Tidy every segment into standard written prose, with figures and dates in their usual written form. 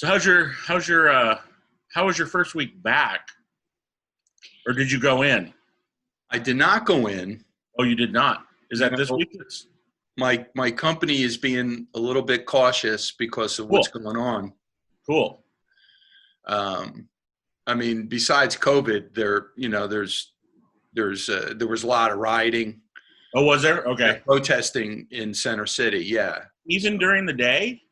So how was your first week back? Or did you go in? I did not go in. Oh, you did not. Is that this No, week? my company is being a little bit cautious because of what's Cool. going on. Cool. I mean, besides COVID, there was a lot of rioting, Oh, was there? Okay. protesting in Center City. Yeah. Even during the day?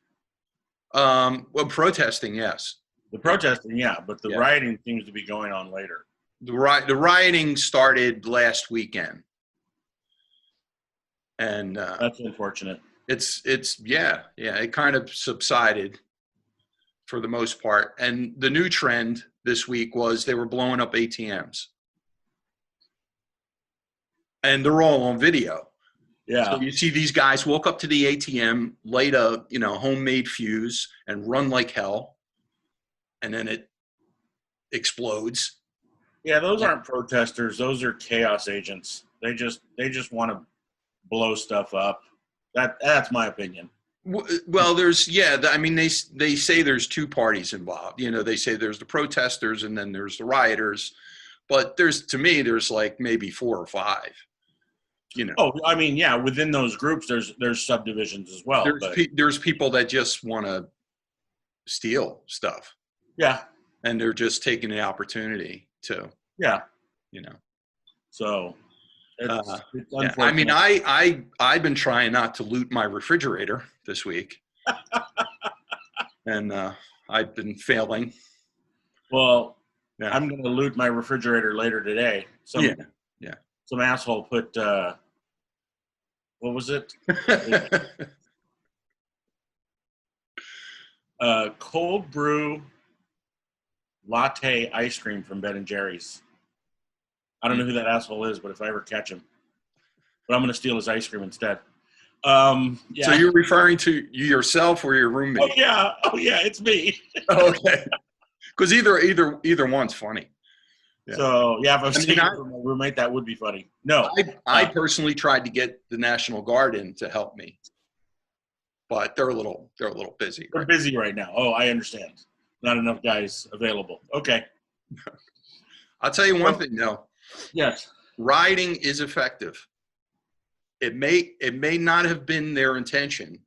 Well, protesting, yes. The protesting, yeah, but the Yeah. rioting seems to be going on later. The rioting started last weekend, and That's unfortunate. it's it kind of subsided for the most part. And the new trend this week was they were blowing up ATMs, and they're all on video. So Yeah. you see these guys walk up to the ATM, light a homemade fuse, and run like hell, and then it explodes. Yeah, those aren't protesters. Those are chaos agents. They just want to blow stuff up. That's my opinion. Well, I mean, they say there's two parties involved. They say there's the protesters and then there's the rioters, but to me, there's like maybe four or five. Oh, I mean, yeah, within those groups, there's subdivisions as well. There's people that just want to steal stuff, Yeah, and they're just taking the opportunity to, yeah. you know. So it's Yeah. unfortunate. I mean, I've been trying not to loot my refrigerator this week, and I've been failing. Well, Yeah. I'm going to loot my refrigerator later today. Yeah. Some asshole put what was it? Cold brew latte ice cream from Ben and Jerry's. I don't know who that asshole is, but if I ever catch him, but I'm going to steal his ice cream instead. Yeah. So you're referring to yourself or your roommate? Oh yeah, it's me. Okay. Because either one's funny. Yeah. So yeah, if I'm stealing from my roommate, that would be funny. No, I personally tried to get the National Guard in to help me, but they're a little busy. They're busy right now. Oh, I understand. Not enough guys available. Okay. I'll tell you one thing though. Yes. Rioting is effective. It may not have been their intention,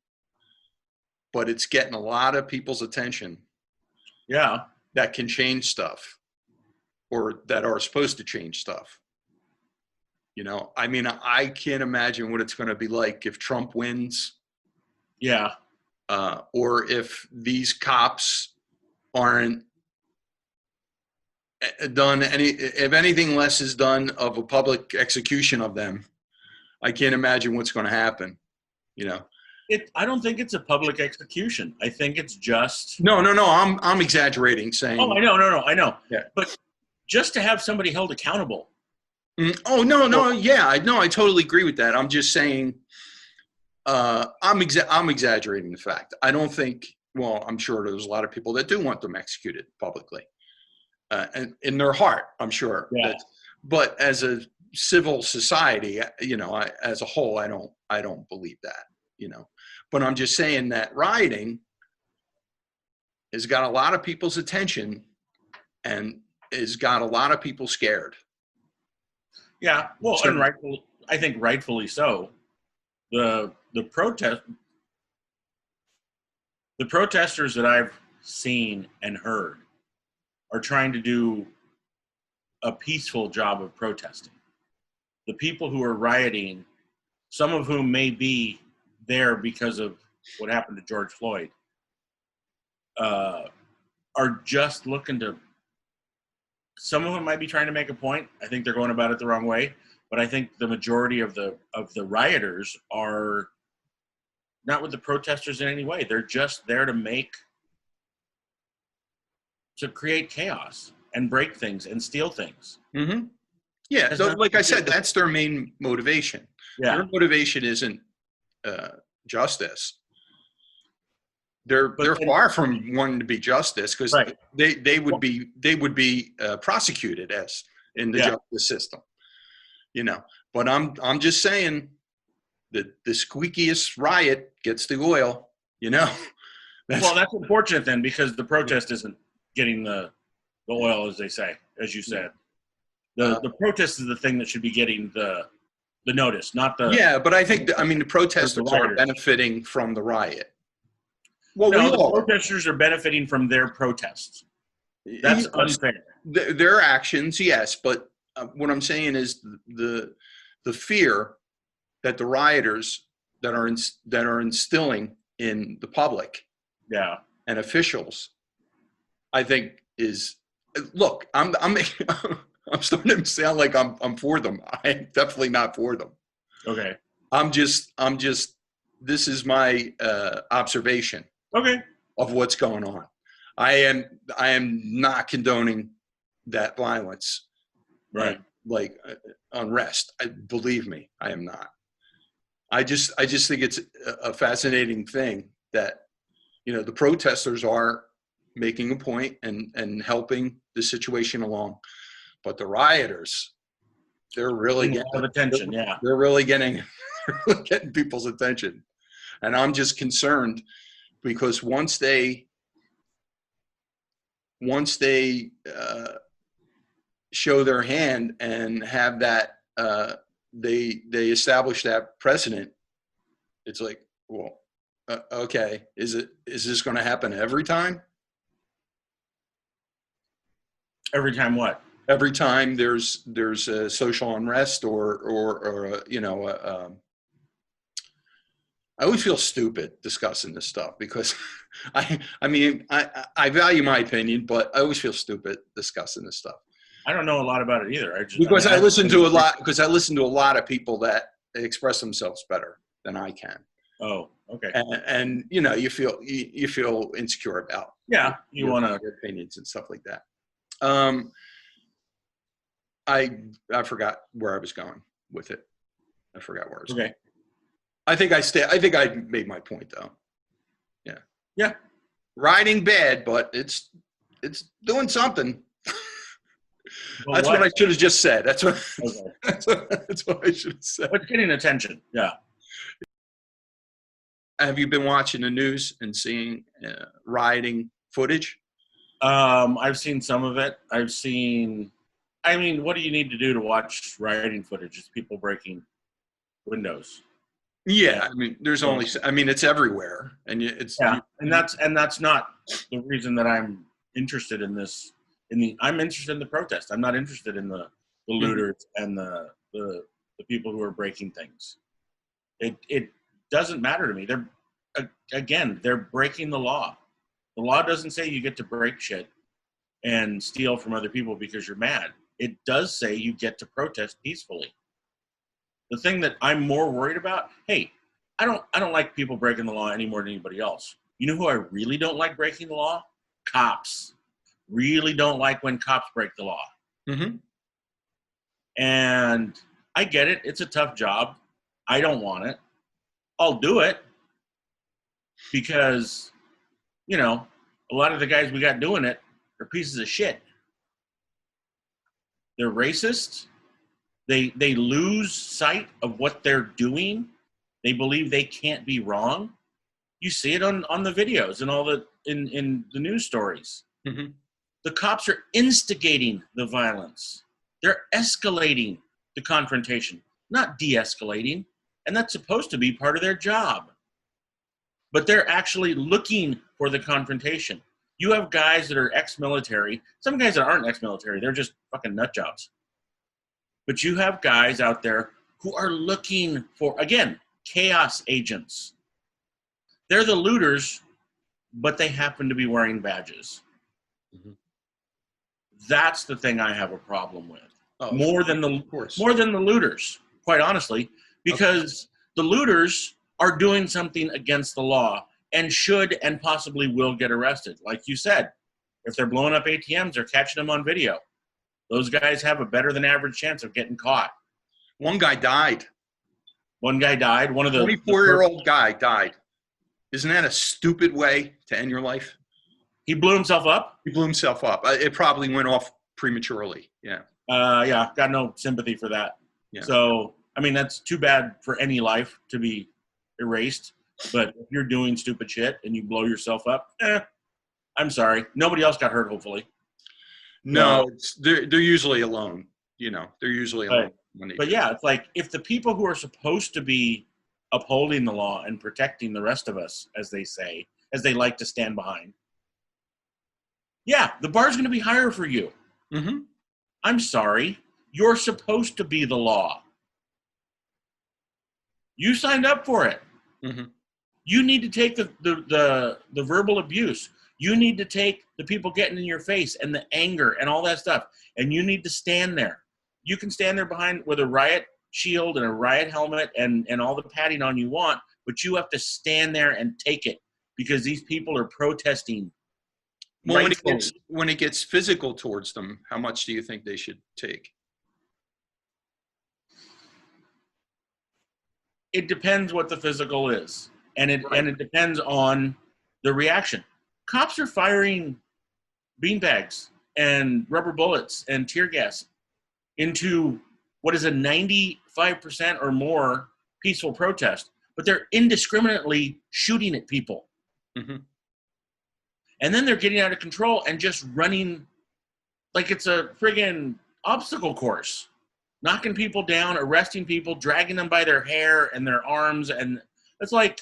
but it's getting a lot of people's attention. Yeah. That can change stuff, or that are supposed to change stuff. I mean, I can't imagine what it's going to be like if Trump wins. Yeah. Or if these cops aren't done if anything less is done of a public execution of them. I can't imagine what's going to happen. I don't think it's a public execution. I think it's just No. I'm exaggerating, saying. Oh, I know. Yeah. But just to have somebody held accountable. Oh no, yeah, I totally agree with that. I'm just saying. I'm exaggerating the fact. I don't think. Well, I'm sure there's a lot of people that do want them executed publicly, and in their heart, I'm sure. Yeah. But as a civil society, as a whole, I don't believe that. But I'm just saying that rioting has got a lot of people's attention and has got a lot of people scared. Yeah, well, and I think rightfully so. The protesters that I've seen and heard are trying to do a peaceful job of protesting. The people who are rioting, some of whom may be there because of what happened to George Floyd, are just looking to. Some of them might be trying to make a point. I think they're going about it the wrong way. But I think the majority of the rioters are not with the protesters in any way. They're just there to create chaos and break things and steal things. Mm-hmm. Yeah, so like I said, that's their main motivation. Yeah. Their motivation isn't justice. They're far from wanting to be justice, because they would be prosecuted as in the justice system. But I'm just saying that the squeakiest riot gets the oil. Well, that's unfortunate then, because the protest isn't getting the oil, as they say, as you said. The protest is the thing that should be getting the notice, not the. Yeah, but I think the protesters are rioters. benefiting from the riot. Well, No, we the all protesters are benefiting from their protests. That's unfair. Their actions, yes, but what I'm saying is the fear that the rioters that are instilling in the public, Yeah, and officials, I think is, look, I'm I'm starting to sound like I'm for them. I'm definitely not for them. okay. I'm just this is my observation Okay. of what's going on. I am not condoning that violence, Right. like unrest. Believe me, I am not. I just think it's a fascinating thing that the protesters are making a point and helping the situation along, but the rioters, they're really Getting a lot of attention. Yeah. they're really getting people's attention, and I'm just concerned because once they show their hand and have that they establish that precedent, it's like, well, okay, is this going to happen every time? Every time what? Every time there's a social unrest or I always feel stupid discussing this stuff because I value my opinion, but I always feel stupid discussing this stuff. I don't know a lot about it either. I listen to a lot of people that express themselves better than I can. Oh, okay. And you feel insecure about you want to opinions and stuff like that. I forgot where I was going with it. I forgot where I was going. Okay. I think I made my point though. Yeah. Yeah. Riding bad, but it's doing something. Well, that's what I should have just said. That's what Okay. that's what I should have said. What's getting attention? Yeah. Have you been watching the news and seeing rioting footage? I've seen some of it. What do you need to do to watch rioting footage? It's people breaking windows. Yeah, it's everywhere, and it's and that's not the reason that I'm interested in this. I'm interested in the protest. I'm not interested in the looters and the people who are breaking things. It doesn't matter to me. They're breaking the law. The law doesn't say you get to break shit and steal from other people because you're mad. It does say you get to protest peacefully. The thing that I'm more worried about, hey, I don't like people breaking the law any more than anybody else. You know who I really don't like breaking the law? Cops. Really don't like when cops break the law. Mm-hmm. And I get it. It's a tough job. I don't want it. I'll do it because, a lot of the guys we got doing it are pieces of shit. They're racist. They lose sight of what they're doing. They believe they can't be wrong. You see it on the videos and all in the news stories. Mm-hmm. The cops are instigating the violence. They're escalating the confrontation, not de-escalating. And that's supposed to be part of their job. But they're actually looking for the confrontation. You have guys that are ex-military. Some guys that aren't ex-military, they're just fucking nut jobs. But you have guys out there who are looking for, again, chaos agents. They're the looters, but they happen to be wearing badges. Mm-hmm. That's the thing I have a problem with. Oh, more than the looters, quite honestly, because the looters are doing something against the law and should and possibly will get arrested. Like you said, if they're blowing up ATMs, they're catching them on video. Those guys have a better than average chance of getting caught. One guy died. One of the 24-year-old guy died. Isn't that a stupid way to end your life? He blew himself up? He blew himself up. It probably went off prematurely. Yeah. Got no sympathy for that. Yeah. So, that's too bad for any life to be erased. But if you're doing stupid shit and you blow yourself up, I'm sorry. Nobody else got hurt, hopefully. No, they're usually alone. You know, they're usually alone when they But do. yeah, it's like if the people who are supposed to be upholding the law and protecting the rest of us, as they say, as they like to stand behind, yeah, the bar's going to be higher for you. Mm-hmm. I'm sorry. You're supposed to be the law. You signed up for it. Mm-hmm. You need to take the verbal abuse. You need to take the people getting in your face and the anger and all that stuff. And you need to stand there. You can stand there behind with a riot shield and a riot helmet and all the padding on you want, but you have to stand there and take it because these people are protesting. Well, when it gets physical towards them, how much do you think they should take? It depends what the physical is, and it depends on the reaction. Cops are firing beanbags and rubber bullets and tear gas into what is a 95% or more peaceful protest, but they're indiscriminately shooting at people. Mm-hmm. And then they're getting out of control and just running like it's a friggin' obstacle course, knocking people down, arresting people, dragging them by their hair and their arms. And it's like,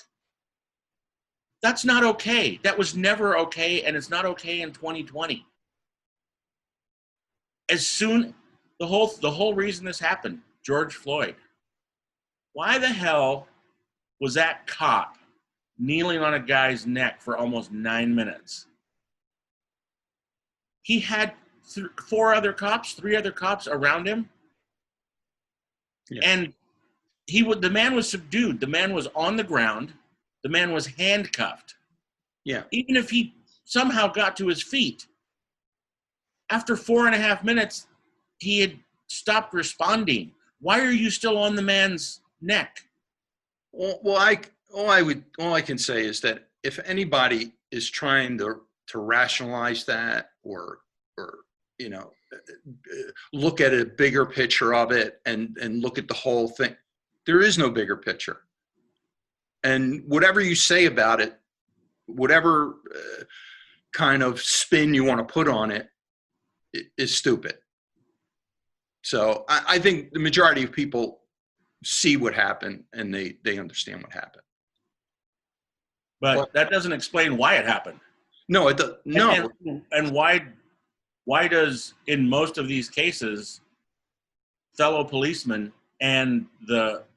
that's not okay. That was never okay, and it's not okay in 2020. As soon, the whole reason this happened, George Floyd. Why the hell was that cop kneeling on a guy's neck for almost 9 minutes? He had three other cops around him, and the man was subdued. The man was on the ground. The man was handcuffed. Yeah. Even if he somehow got to his feet, after 4.5 minutes, he had stopped responding. Why are you still on the man's neck? Well, all I can say is that if anybody is trying to rationalize that or you know, look at a bigger picture of it and look at the whole thing, there is no bigger picture. And whatever you say about it, whatever kind of spin you want to put on it, is stupid. So I think the majority of people see what happened and they understand what happened. But that doesn't explain why it happened. No, it does. No. And why does, in most of these cases, fellow policemen and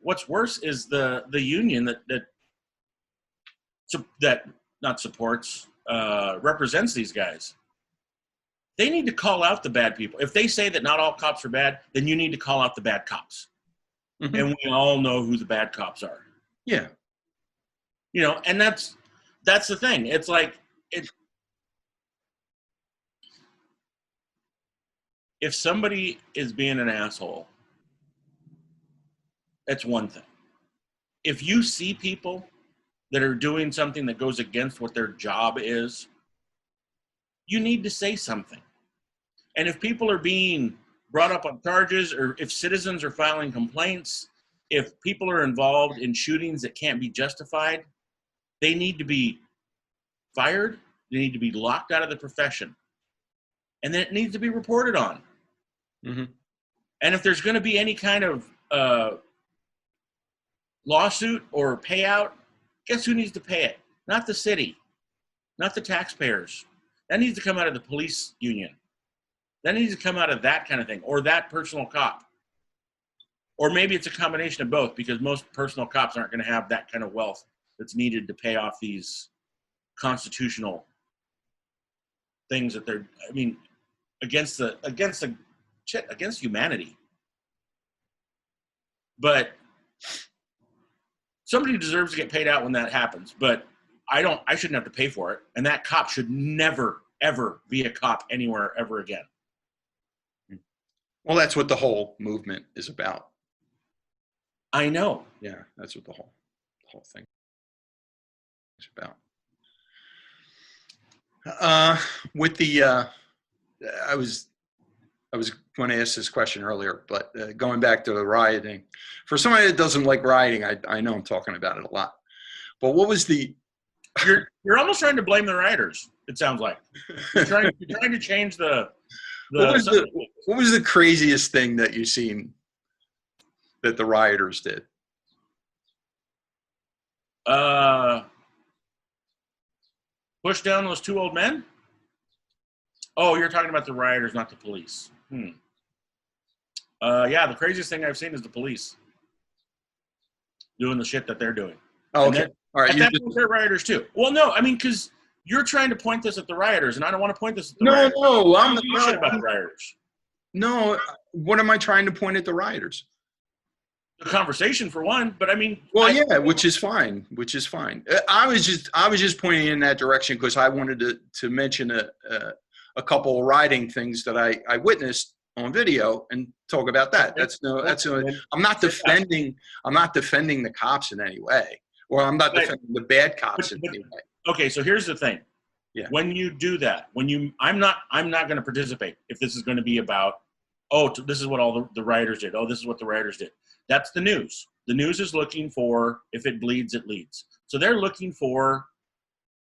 what's worse is the union that not supports, represents these guys. They need to call out the bad people. If they say that not all cops are bad, then you need to call out the bad cops. Mm-hmm. And we all know who the bad cops are. Yeah. You know, and that's the thing. It's like, if somebody is being an asshole, that's one thing. If you see people that are doing something that goes against what their job is, you need to say something. And if people are being brought up on charges, or if citizens are filing complaints, if people are involved in shootings that can't be justified, they need to be fired. They need to be locked out of the profession. And then it needs to be reported on. Mm-hmm. And if there's going to be any kind of lawsuit or payout, guess who needs to pay it? Not the city, not the taxpayers. That needs to come out of the police union. That needs to come out of that kind of thing, or that personal cop. Or maybe it's a combination of both, because most personal cops aren't going to have that kind of wealth that's needed to pay off these constitutional things that they're, I mean, against humanity. But somebody deserves to get paid out when that happens, but I shouldn't have to pay for it. And that cop should never, ever be a cop anywhere ever again. Well, that's what the whole movement is about. I know. Yeah, that's what the whole thing is about. With the, I was going to ask this question earlier, but going back to the rioting, for somebody that doesn't like rioting, I know I'm talking about it a lot. But what was the You're almost trying to blame the rioters. It sounds like you're trying to change the what was the craziest thing that you've seen that the rioters did? Push down those two old men. Oh, you're talking about the rioters, not the police. Yeah, the craziest thing I've seen is the police doing the shit that they're doing. Oh, okay. All right. They're rioters too. Well, no, I mean, because you're trying to point this at the rioters, and I don't want to point this at the rioters. No, I'm not shit about the rioters. No, what am I trying to point at the rioters? The conversation, for one, but I mean, which is fine. I was just pointing in that direction because I wanted to mention a couple of rioting things that I witnessed on video and talk about that. I'm not defending the cops in any way, or I'm not defending the bad cops in any way. Okay, so here's the thing. Yeah. When you do that, I'm not going to participate if this is going to be about, this is what all the rioters did. Oh, this is what the rioters did. That's the news. The news is looking for, if it bleeds, it leads. So they're looking for,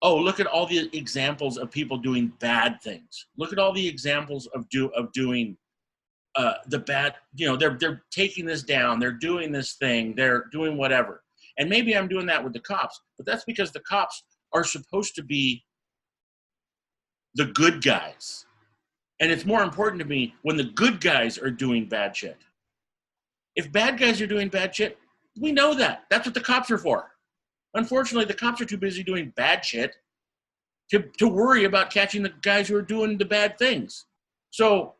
look at all the examples of people doing bad things. Look at all the examples of doing the bad, they're taking this down. They're doing this thing. They're doing whatever. And maybe I'm doing that with the cops, but that's because the cops are supposed to be the good guys. And it's more important to me when the good guys are doing bad shit. If bad guys are doing bad shit, we know that. That's what the cops are for. Unfortunately, the cops are too busy doing bad shit to worry about catching the guys who are doing the bad things. So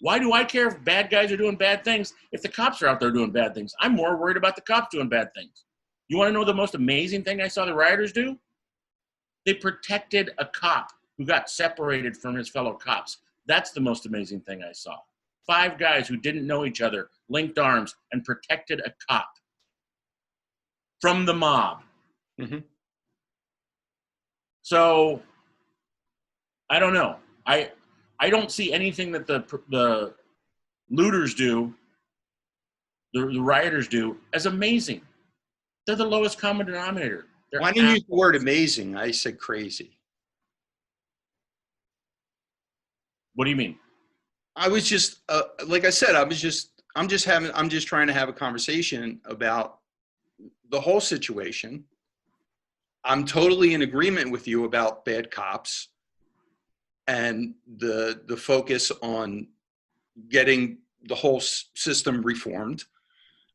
why do I care if bad guys are doing bad things if the cops are out there doing bad things? I'm more worried about the cops doing bad things. You want to know the most amazing thing I saw the rioters do? They protected a cop who got separated from his fellow cops. That's the most amazing thing I saw. 5 guys who didn't know each other linked arms and protected a cop from the mob. Mm-hmm. So I don't know. I don't see anything that the looters do, the rioters do, as amazing. They're the lowest common denominator. Why didn't you use the word amazing? I said crazy. What do you mean? I was just like I said, I'm just trying to have a conversation about the whole situation. I'm totally in agreement with you about bad cops and the focus on getting the whole system reformed.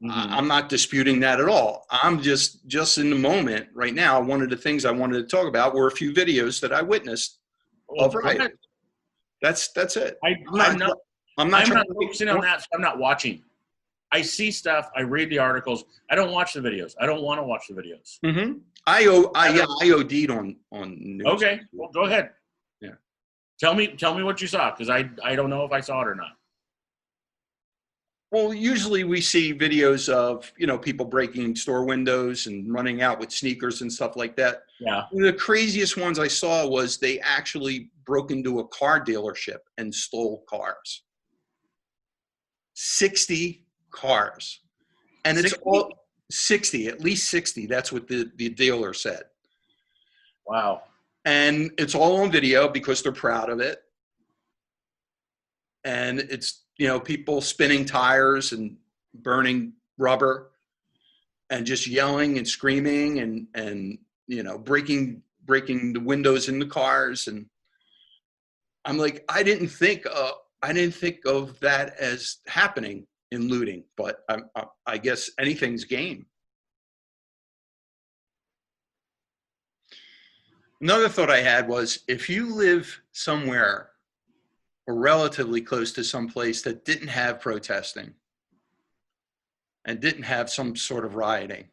Mm-hmm. I'm not disputing that at all. I'm just in the moment right now. One of the things I wanted to talk about were a few videos that I witnessed of riot. That's it. I'm not focusing on that, so I'm not watching. I see stuff. I read the articles. I don't watch the videos. I don't want to watch the videos. Mm-hmm. I OD'd on news. Okay, well, go ahead. Yeah. Tell me what you saw, because I don't know if I saw it or not. Well, usually we see videos of, people breaking store windows and running out with sneakers and stuff like that. Yeah. The craziest ones I saw was they actually broke into a car dealership and stole cars. 60 cars. And 60? It's all 60, at least 60. That's what the dealer said. Wow. And it's all on video because they're proud of it. And it's, people spinning tires and burning rubber and just yelling and screaming and breaking the windows in the cars. And I'm like, I didn't think of that as happening in looting, but I guess anything's game. Another thought I had was, if you live somewhere or relatively close to some place that didn't have protesting and didn't have some sort of rioting,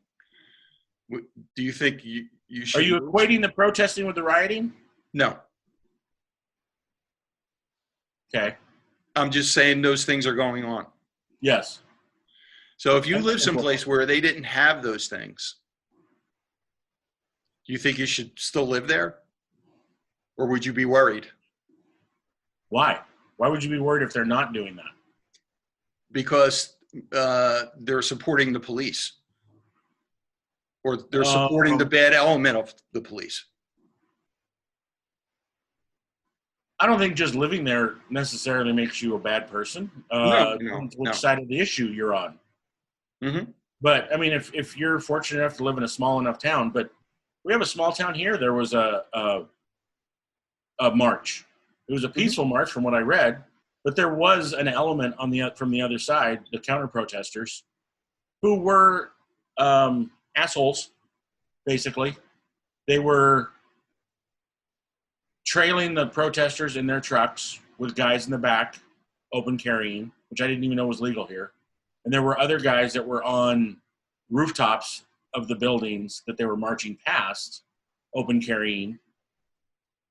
do you think you should? Are you equating the protesting with the rioting? No. Okay. I'm just saying those things are going on. Yes. So if you live someplace where they didn't have those things, do you think you should still live there? Or would you be worried? Why? Why would you be worried if they're not doing that? Because they're supporting the police. or they're supporting the bad element of the police? I don't think just living there necessarily makes you a bad person. No. Which side of the issue you're on. Mm-hmm. But I mean, if you're fortunate enough to live in a small enough town, but we have a small town here. There was a march. It was a peaceful march from what I read, but there was an element from the other side, the counter protesters, who were assholes. Basically, they were trailing the protesters in their trucks with guys in the back, open carrying, which I didn't even know was legal here. And there were other guys that were on rooftops of the buildings that they were marching past, open carrying,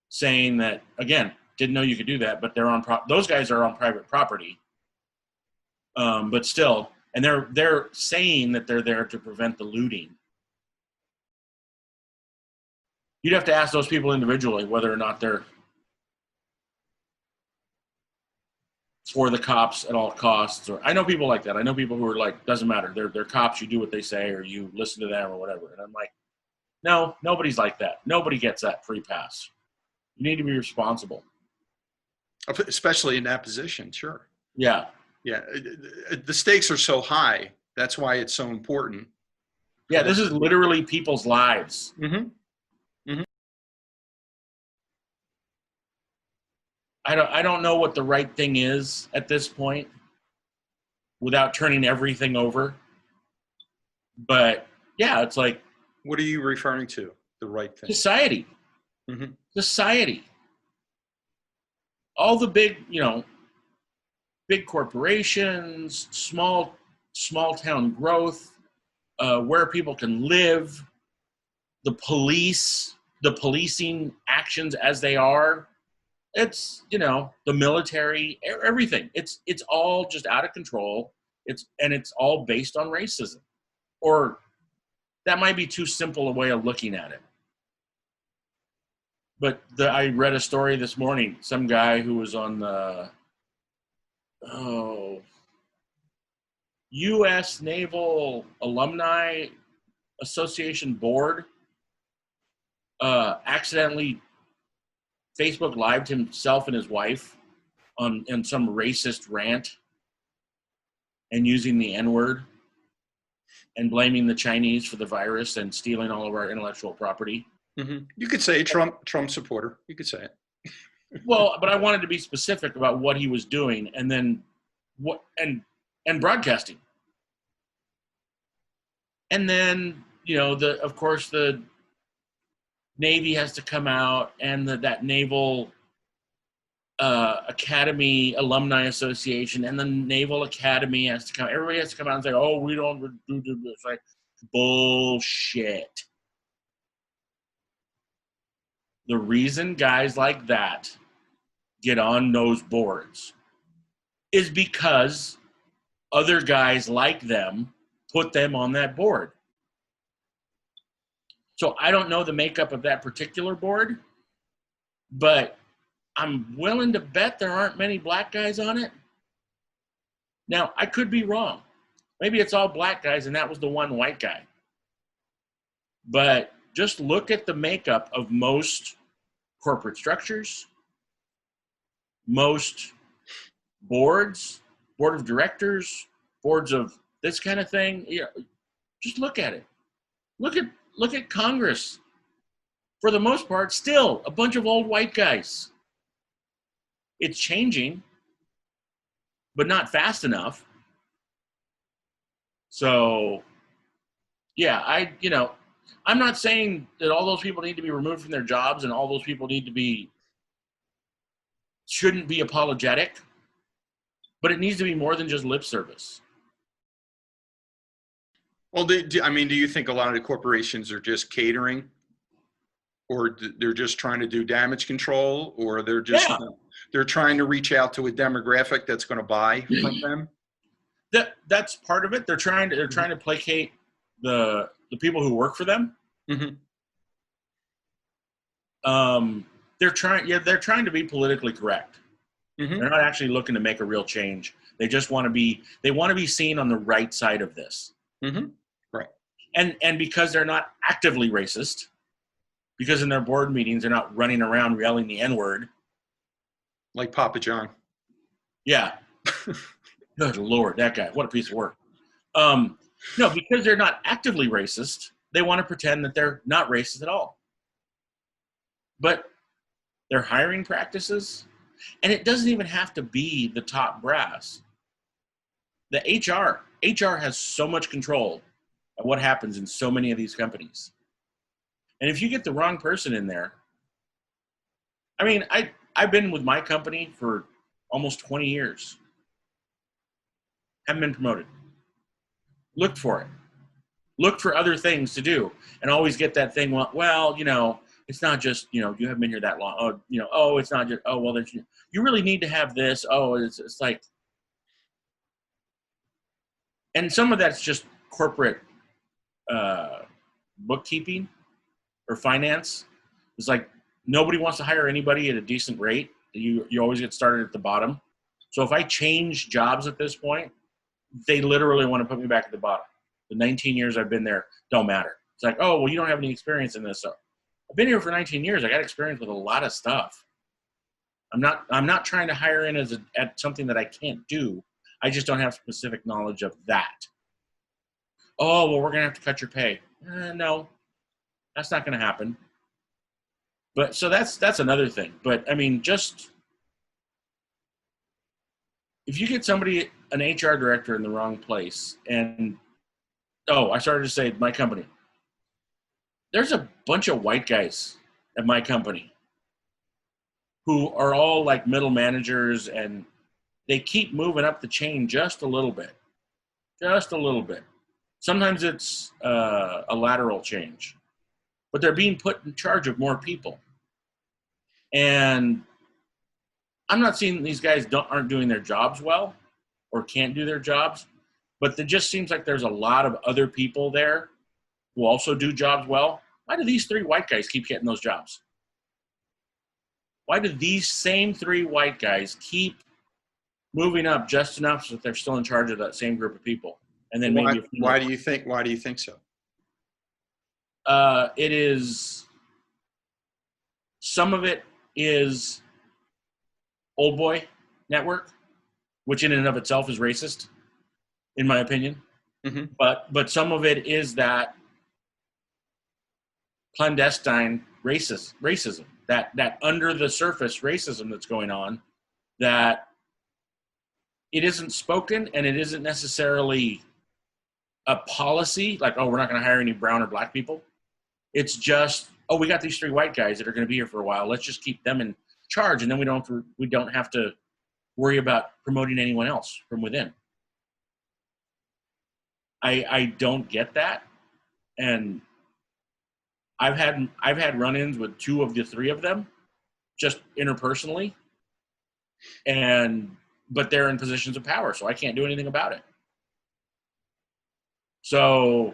saying that, again, didn't know you could do that, but they're on those guys are on private property. But still, and they're saying that they're there to prevent the looting. You'd have to ask those people individually whether or not they're for the cops at all costs. Or I know people like that. I know people who are like, doesn't matter. They're cops. You do what they say, or you listen to them, or whatever. And I'm like, no, nobody's like that. Nobody gets that free pass. You need to be responsible, especially in that position. Sure. Yeah. Yeah. The stakes are so high. That's why it's so important. Yeah, this is literally people's lives. Mm-hmm. I don't know what the right thing is at this point without turning everything over. But yeah, it's like, what are you referring to? The right thing? Society. Mm-hmm. Society. All the big, big corporations, small town growth, where people can live, the police, the policing actions as they are. It's, the military, everything. It's all just out of control. It's all based on racism. Or that might be too simple a way of looking at it. But I read a story this morning. Some guy who was on the U.S. Naval Alumni Association board accidentally Facebook lived himself and his wife in some racist rant and using the N-word and blaming the Chinese for the virus and stealing all of our intellectual property. Mm-hmm. You could say Trump supporter. You could say it. Well, but I wanted to be specific about what he was doing, and then and broadcasting. And then, of course the Navy has to come out, and that Naval Academy Alumni Association and the Naval Academy has to come. Everybody has to come out and say, "Oh, we don't do this." Like, bullshit. The reason guys like that get on those boards is because other guys like them put them on that board. So I don't know the makeup of that particular board, but I'm willing to bet there aren't many black guys on it. Now, I could be wrong. Maybe it's all black guys and that was the one white guy. But just look at the makeup of most corporate structures, most boards, board of directors, boards of this kind of thing. Just look at it. Look at Congress. For the most part, still a bunch of old white guys. It's changing, but not fast enough. So, yeah, I'm not saying that all those people need to be removed from their jobs and all those people shouldn't be apologetic, but it needs to be more than just lip service. Well, do you think a lot of the corporations are just catering, or they're just trying to do damage control, or they're just they're trying to reach out to a demographic that's going to buy from them? That's part of it. They're trying to placate the people who work for them. Mm-hmm. They're trying to be politically correct. Mm-hmm. They're not actually looking to make a real change. They just want to be seen on the right side of this. Mm-hmm. Right. And because they're not actively racist, because in their board meetings they're not running around yelling the N-word. Like Papa John. Yeah. Good Lord, that guy, what a piece of work. No, because they're not actively racist, they want to pretend that they're not racist at all. But their hiring practices, and it doesn't even have to be the top brass. The HR has so much control of what happens in so many of these companies. And if you get the wrong person in there, I mean, I've been with my company for almost 20 years. Haven't been promoted. Looked for it. Look for other things to do, and always get that thing. Well, it's not just you haven't been here that long. Oh, it's not just there's you really need to have this. Oh, it's like, and some of that's just corporate bookkeeping or finance. It's like nobody wants to hire anybody at a decent rate. You always get started at the bottom. So if I change jobs at this point, they literally want to put me back at the bottom. The 19 years I've been there don't matter. It's like, oh, well, you don't have any experience in this. So I've been here for 19 years. I got experience with a lot of stuff. I'm not trying to hire in at something that I can't do. I just don't have specific knowledge of that. Oh, well, we're going to have to cut your pay. No, that's not going to happen. But so that's another thing. But I mean, just if you get somebody, an HR director in the wrong place, and I started to say my company. There's a bunch of white guys at my company who are all like middle managers, and they keep moving up the chain just a little bit. Just a little bit. Sometimes it's a lateral change, but they're being put in charge of more people. And I'm not saying these guys aren't doing their jobs well or can't do their jobs, but it just seems like there's a lot of other people there who also do jobs well. Why do these 3 white guys keep getting those jobs? Why do these same 3 white guys keep moving up just enough so that they're still in charge of that same group of people? And then why do you think so? It is, some of it is old boy network, which in and of itself is racist, in my opinion. Mm-hmm. But some of it is that clandestine racism, that under the surface racism that's going on, that it isn't spoken and it isn't necessarily a policy like, oh, we're not going to hire any brown or black people. It's just, oh, we got these 3 white guys that are going to be here for a while. Let's just keep them in charge, and then we don't have to worry about promoting anyone else from within. I don't get that, and I've had run-ins with 2 of the 3 of them, just interpersonally, but they're in positions of power, so I can't do anything about it. So,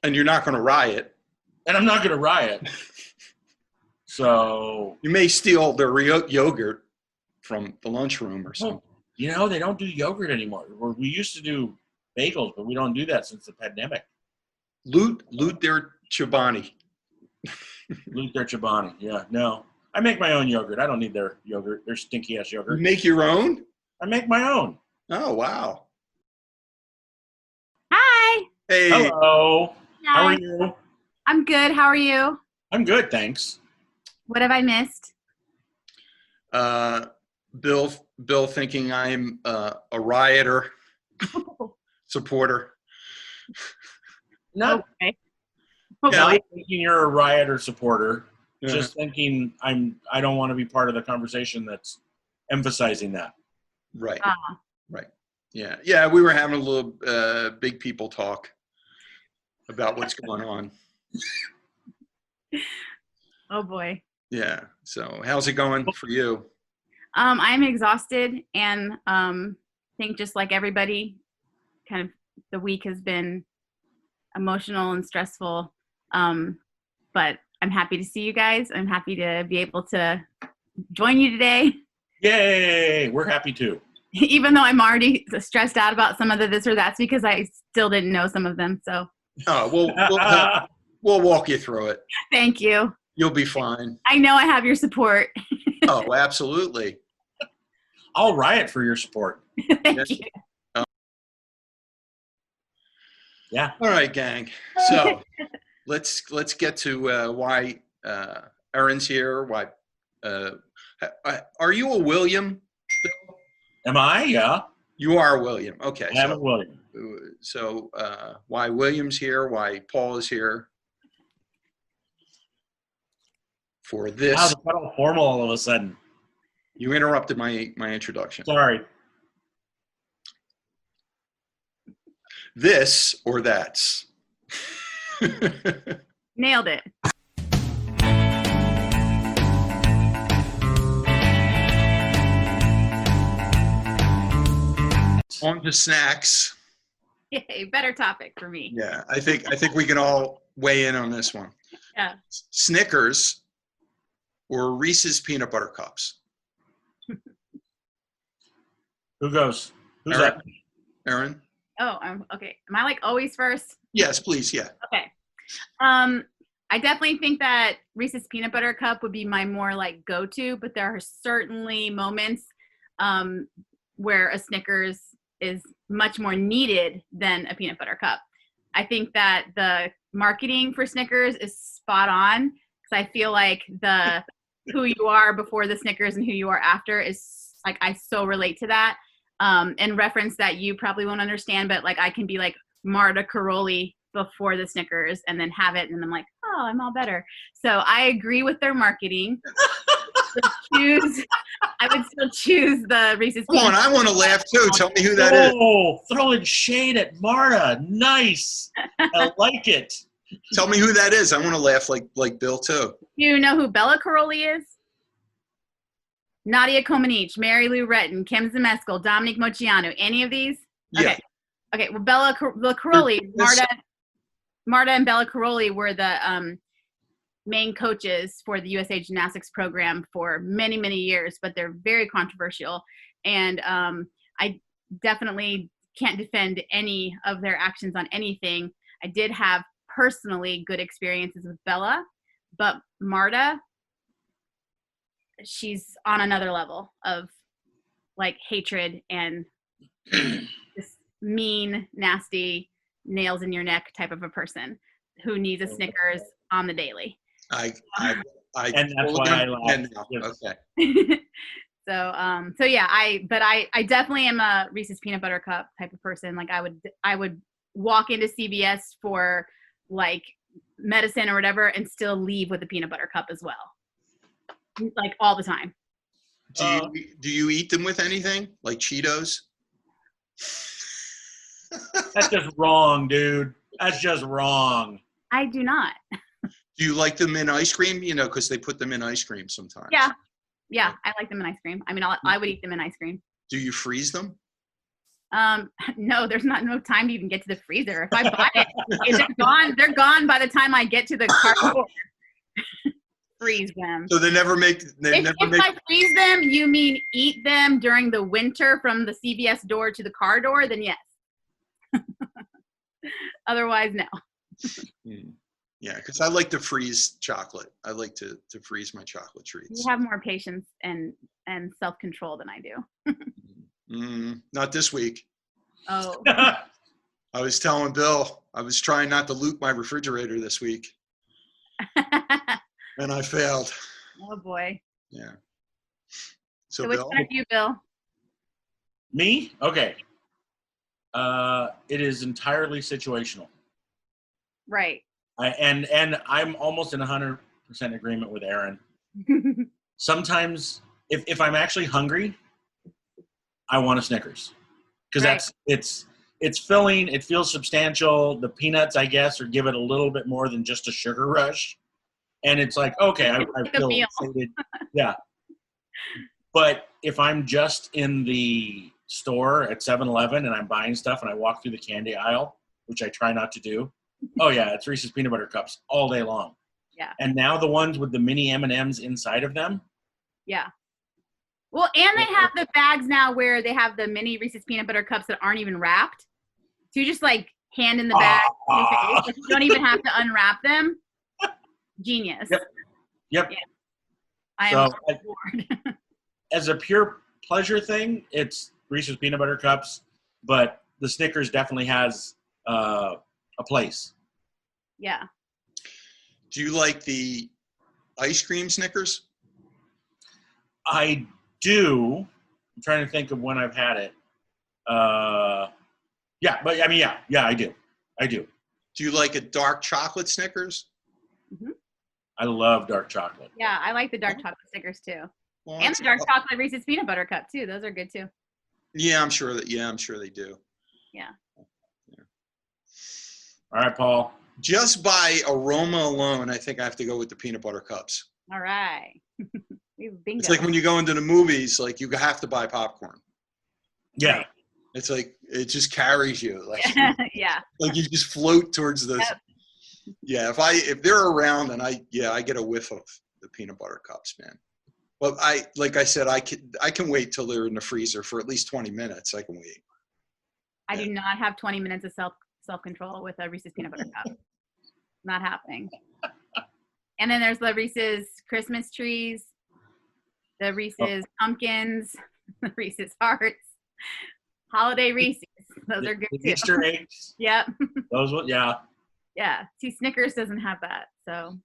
and you're not going to riot, and I'm not going to riot. So you may steal their yogurt from the lunchroom or something. They don't do yogurt anymore. We used to do bagels, but we don't do that since the pandemic. Loot their Chobani. Loot their Chobani. Yeah, no. I make my own yogurt. I don't need their yogurt. Their stinky ass yogurt. You make your own? I make my own. Oh, wow. Hi. Hey. Hello. Hi. How are you? I'm good. How are you? I'm good, thanks. What have I missed? Bill thinking I'm a rioter supporter. Not, Okay. not thinking you're a rioter supporter. Yeah. Just thinking I don't want to be part of the conversation that's emphasizing that. Right. Right. Yeah. Yeah. We were having a little big people talk about what's going on. Oh boy. Yeah. So how's it going for you? I'm exhausted, and think just like everybody, kind of the week has been emotional and stressful. But I'm happy to see you guys. I'm happy to be able to join you today. Yay! We're happy too. Even though I'm already stressed out about some of the this or that's because I still didn't know some of them. So Oh, we'll walk you through it. thank you. You'll be fine. I know I have your support. Oh, absolutely. I'll riot for your support. Thank Yes. you. Yeah. All right, gang. So let's get to why Erin's here. Why are you a William? Am I? Yeah. You are a William. Okay. I am a William. So why William's here? Why Paul is here for Wow, this? this got all formal all of a sudden. You interrupted my introduction. Sorry. This or that's. Nailed it. On to snacks. Yay, better topic for me. Yeah, I think we can all weigh in on this one. Yeah. Snickers or Reese's peanut butter cups? Who goes? Who's Erin? up? Erin? Oh, okay. Am I like always first? Yes, please. Yeah. Okay. I definitely think that Reese's peanut butter cup would be my more like go-to, but there are certainly moments where a Snickers is much more needed than a peanut butter cup. I think that the marketing for Snickers is spot on because I feel like the who you are before the Snickers and who you are after is like I so relate to that. And reference that you probably won't understand, but like I can be like Marta Caroli before the Snickers and then have it and I'm like, oh, I'm all better. So I agree with their marketing. I would still choose the Reese's. Come on, I want to laugh too. Tell me who that is. Oh, throwing shade at Marta. Nice. I like it. Tell me who that is. I want to laugh like Bill too. Do you know who Bella Caroli is? Nadia Comaneci, Mary Lou Retton, Kim Zmeskal, Dominique Moceanu. Any of these? Yeah. Okay. Well, Bella Caroli, Marta and Bella Caroli were the main coaches for the USA Gymnastics program for many, many years, but they're very controversial. And I definitely can't defend any of their actions on anything. I did have personally good experiences with Bella, but Marta, she's on another level of like hatred and this mean, nasty, nails in your neck type of a person who needs a Snickers on the daily. I And that's why I laugh. Okay. So yeah, I definitely am a Reese's peanut butter cup type of person. Like I would walk into CVS for like medicine or whatever and still leave with a peanut butter cup as well. Like all the time. Do you eat them with anything? Like Cheetos? That's just wrong, dude. That's just wrong. I do not. Do you like them in ice cream? You know, because they put them in ice cream sometimes. Yeah, I like them in ice cream. I mean, I would eat them in ice cream. Do you freeze them? No, there's no time to even get to the freezer. If I buy it, they're gone by the time I get to the car door. Freeze them. So they never make. If I freeze them, you mean eat them during the winter from the CVS door to the car door? Then yes. Otherwise, no. Yeah, because I like to freeze chocolate. I like to freeze my chocolate treats. You have more patience and self-control than I do. Not this week. Oh. I was telling Bill, I was trying not to loot my refrigerator this week. And I failed. Oh, boy. Yeah. So which one are you, Bill? Me? Okay. It is entirely situational. Right. And I'm almost in 100% agreement with Erin. Sometimes, if I'm actually hungry, I want a Snickers because it's filling. It feels substantial. The peanuts, I guess, or give it a little bit more than just a sugar rush. And it's like, okay, I feel excited. Yeah. But if I'm just in the store at 7-Eleven and I'm buying stuff and I walk through the candy aisle, which I try not to do, oh yeah, it's Reese's peanut butter cups all day long. Yeah. And now the ones with the mini M&Ms inside of them. Yeah. Well, and they have the bags now where they have the mini Reese's peanut butter cups that aren't even wrapped. So you just like hand in the bag in your face. Like, you don't even have to unwrap them. Genius. Yep. Yeah. I am So, bored. as a pure pleasure thing, it's Reese's peanut butter cups, but the Snickers definitely has a place. Yeah. Do you like the ice cream Snickers? I do. I'm trying to think of when I've had it. Yeah, but I mean, yeah, I do. Do you like a dark chocolate Snickers? Mm-hmm. I love dark chocolate. Yeah, I like the dark chocolate Snickers too. Well, And the dark chocolate Reese's peanut butter cup too. Those are good too. Yeah, I'm sure they do. Yeah. All right, Paul. Just by aroma alone, I think I have to go with the peanut butter cups. All right. Bingo. It's like when you go into the movies, like you have to buy popcorn. Yeah. Right. It's like it just carries you, like yeah. like you just float towards the. Yep. Yeah, if they're around, and I get a whiff of the peanut butter cups, man. Well, like I said, I can wait till they're in the freezer for at least 20 minutes. I can wait. I do not have 20 minutes of self control with a Reese's peanut butter cup. Not happening. And then there's the Reese's Christmas trees, the Reese's pumpkins, the Reese's hearts, holiday Reese's. Those are good too. Easter eggs. Yep. Those ones, yeah. Yeah. See, Snickers doesn't have that, so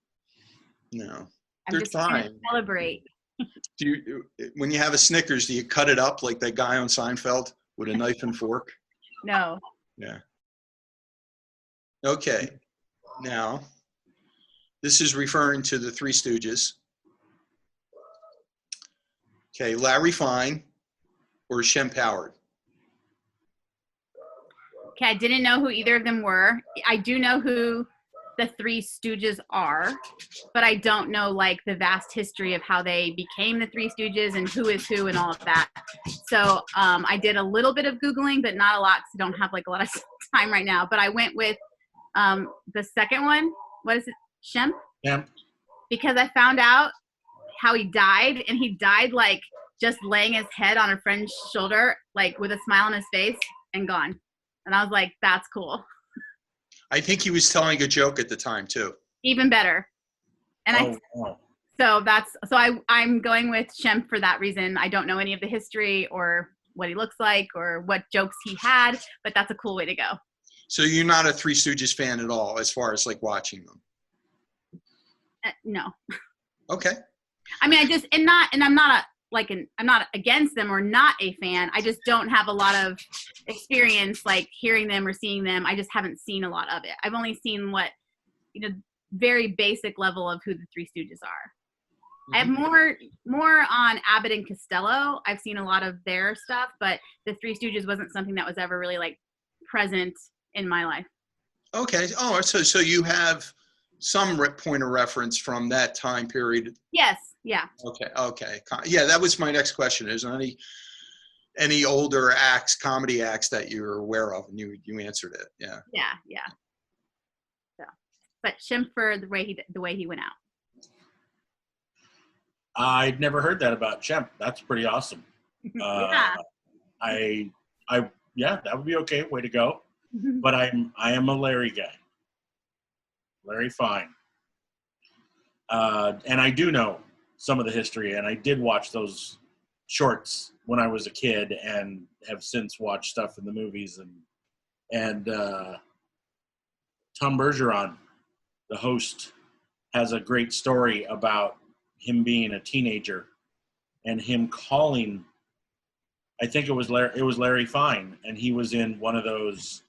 No, I'm they're just trying to fine. celebrate. When you have a Snickers, do you cut it up like that guy on Seinfeld with a knife and fork? No. Yeah. Okay. Now, this is referring to the Three Stooges. Okay, Larry Fine or Shemp Howard? Okay, I didn't know who either of them were. I do know who the Three Stooges are, but I don't know like the vast history of how they became the Three Stooges and who is who and all of that. So I did a little bit of Googling, but not a lot because I don't have like a lot of time right now. But I went with the second one. What is it? Shemp? Yeah. Because I found out how he died, and he died like just laying his head on a friend's shoulder, like with a smile on his face and gone. And I was like, that's cool. I think he was telling a joke at the time too. Even better. And I'm going with Shemp for that reason. I don't know any of the history or what he looks like or what jokes he had, but that's a cool way to go. So you're not a Three Stooges fan at all, as far as like watching them? No. Okay. I mean, I'm not against them or not a fan. I just don't have a lot of experience like hearing them or seeing them. I just haven't seen a lot of it. I've only seen very basic level of who the Three Stooges are. Mm-hmm. I have more on Abbott and Costello. I've seen a lot of their stuff, but the Three Stooges wasn't something that was ever really like present in my life. Okay. Oh, so you have some point of reference from that time period. Yes. Yeah. Okay. Yeah, that was my next question. Is there any older comedy acts that you're aware of? And you answered it. Yeah. Yeah. So, but Shemp for the way he went out. I'd never heard that about Shemp. That's pretty awesome. Yeah. That would be okay. Way to go. But I am a Larry guy. Larry Fine. And I do know some of the history, and I did watch those shorts when I was a kid and have since watched stuff in the movies. And Tom Bergeron, the host, has a great story about him being a teenager and him calling, I think it was Larry Fine, and he was in one of those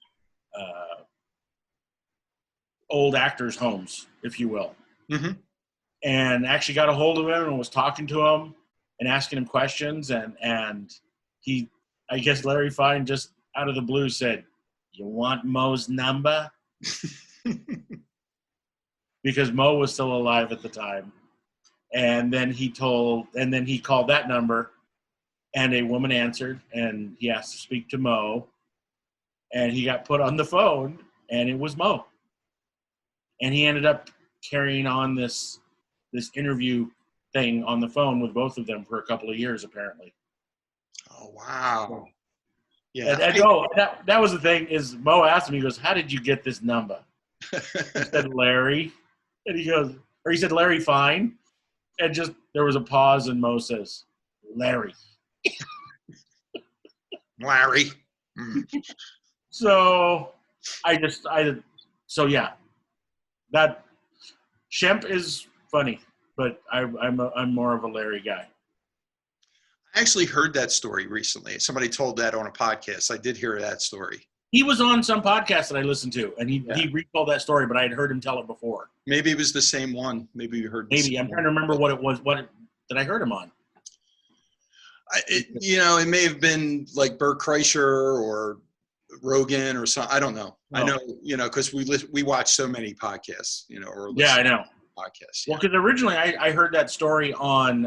old actors' homes, if you will. Mm-hmm. And actually got a hold of him and was talking to him and asking him questions. And he, I guess Larry Fine just out of the blue said, "You want Mo's number?" Because Mo was still alive at the time. And then he called that number, and a woman answered, and he asked to speak to Mo. And he got put on the phone, and it was Mo. And he ended up carrying on this interview thing on the phone with both of them for a couple of years, apparently. Oh, wow. Yeah. That was the thing. Is Mo asked him? He goes, "How did you get this number?" He said Larry, and he said Larry Fine, and just there was a pause, and Mo says Larry. Larry. So yeah, that Shemp is funny, but I'm more of a Larry guy. I actually heard that story recently. Somebody told that on a podcast. I did hear that story. He was on some podcast that I listened to, and he retold that story, but I had heard him tell it before. Maybe it was the same one. Maybe you heard. Maybe I'm trying to remember what it was. That I heard him on? It may have been like Bert Kreischer or Rogan or something. I don't know. I know, because we watch so many podcasts, or I know podcasts. Well, because originally I heard that story on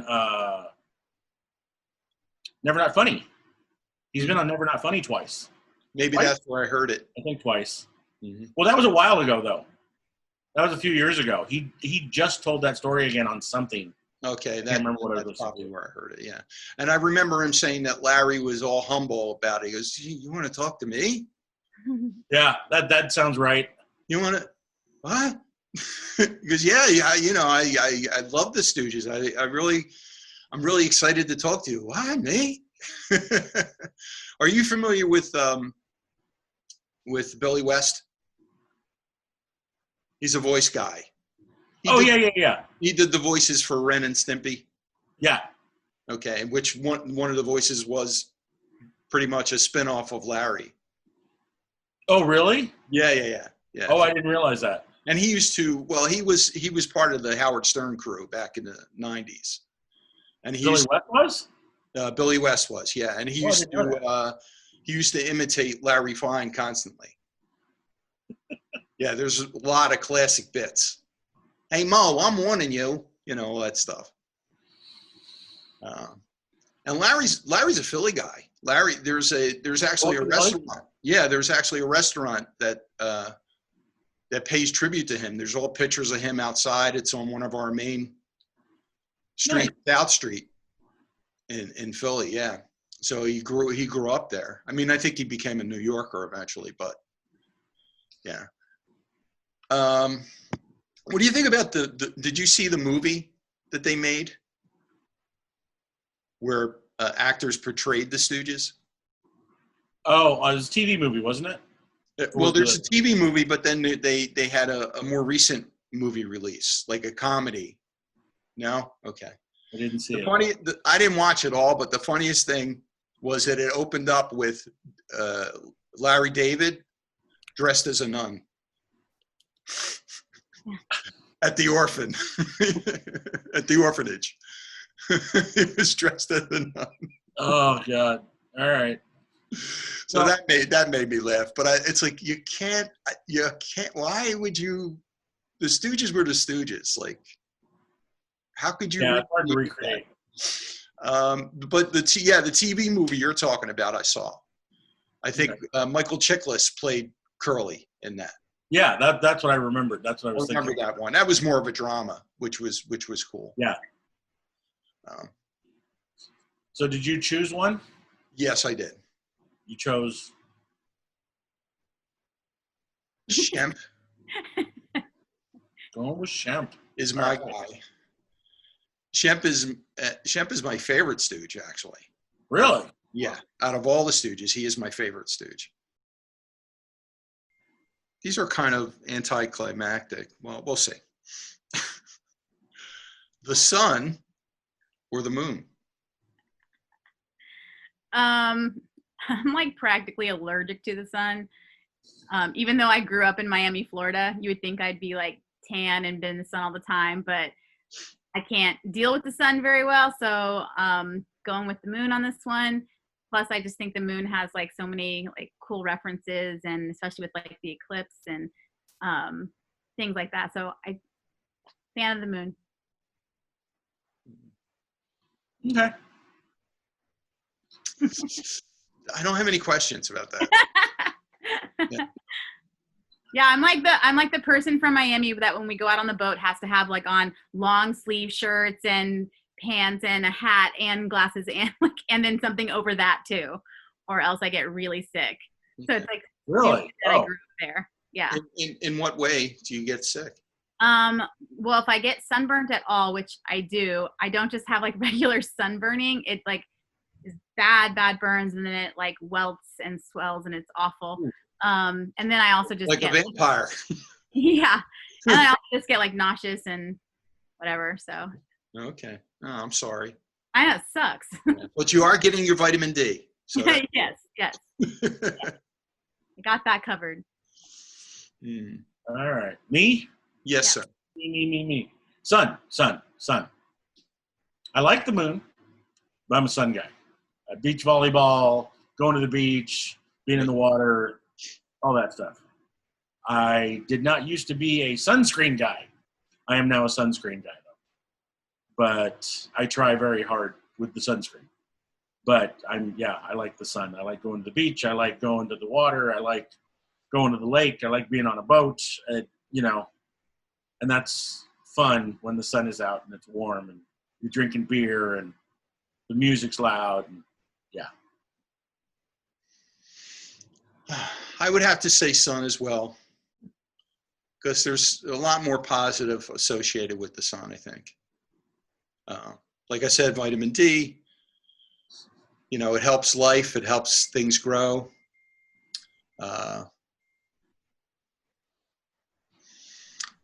Never Not Funny. He's been on Never Not Funny twice. Maybe that's where I heard it. I think twice. Mm-hmm. Well, that was a while ago, though. That was a few years ago. He just told that story again on something. Okay, that's probably where I heard it. Yeah, and I remember him saying that Larry was all humble about it. He goes, "You want to talk to me?" Yeah, that sounds right. You want to what? Because I love the Stooges. I'm really excited to talk to you. Why me? Are you familiar with Billy West? He's a voice guy. Yeah. He did the voices for Ren and Stimpy. Yeah. Okay, which one of the voices was pretty much a spinoff of Larry. Oh, really? Yeah. Oh, I didn't realize that. And he used to. Well, he was part of the Howard Stern crew back in the '90s. And Billy West was. Billy West was, yeah, and he used to imitate Larry Fine constantly. Yeah, there's a lot of classic bits. Hey Mo, I'm warning you, all that stuff. And Larry's a Philly guy. Larry, there's actually a restaurant. Yeah, there's actually a restaurant that pays tribute to him. There's all pictures of him outside. It's on one of our main streets, South Street in Philly. Yeah. So he grew up there. I mean, I think he became a New Yorker eventually, but yeah. What do you think about did you see the movie that they made where actors portrayed the Stooges? Oh, it was a TV movie, wasn't it? Well, there's a TV movie, but then they had a more recent movie release, like a comedy. No? Okay. I didn't see it. I didn't watch it all, but the funniest thing was that it opened up with Larry David dressed as a nun at the orphanage. He was dressed as a nun. Oh God! All right. So that made me laugh, but it's like you can't. Why would you? The Stooges were the Stooges. Like, how could you? Yeah, it's hard to recreate. But the TV movie you're talking about, I saw. I think Michael Chiklis played Curly in that. Yeah, that's what I remembered. That's what I was thinking. I remember that one. That was more of a drama, which was cool. Yeah. So did you choose one? Yes, I did. You chose Shemp. Going with Shemp. Is my guy. Shemp is my favorite Stooge, actually. Really? Yeah. Out of all the Stooges, he is my favorite Stooge. These are kind of anticlimactic. Well, we'll see. The sun or the moon? I'm like practically allergic to the sun. Even though I grew up in Miami, Florida, you would think I'd be like tan and been in the sun all the time, but I can't deal with the sun very well. So going with the moon on this one. Plus, I just think the moon has like so many like cool references, and especially with like the eclipse and things like that. So I fan of the moon. Okay. I don't have any questions about that. Yeah, Yeah, I'm like the person from Miami that when we go out on the boat has to have like on long sleeve shirts and pants and a hat and glasses and like and then something over that too, or else I get really sick. So it's like Really? that I Oh, grew up there. Yeah. In what way do you get sick? Well, if I get sunburned at all, which I do, I don't just have like regular sunburning. It's like is bad burns, and then it like welts and swells, and it's awful. And then I also just Like get a vampire. yeah, and I also just get like nauseous and whatever. So Okay. Oh, I'm sorry. I know it sucks. But you are getting your vitamin D. So yes, I got that covered. all right. Me? Yes, Yeah. sir. Me. Sun. I like the moon, but I'm a sun guy. Beach volleyball, going to the beach, being in the water, all that stuff. I did not used to be a sunscreen guy. I am now a sunscreen guy, though. But I try very hard with the sunscreen. But I like the sun. I like going to the beach. I like going to the water. I like going to the lake. I like being on a boat. And that's fun when the sun is out and it's warm and you're drinking beer and the music's loud. And yeah. I would have to say sun as well, because there's a lot more positive associated with the sun, I think. Like I said, vitamin D, it helps life. It helps things grow. But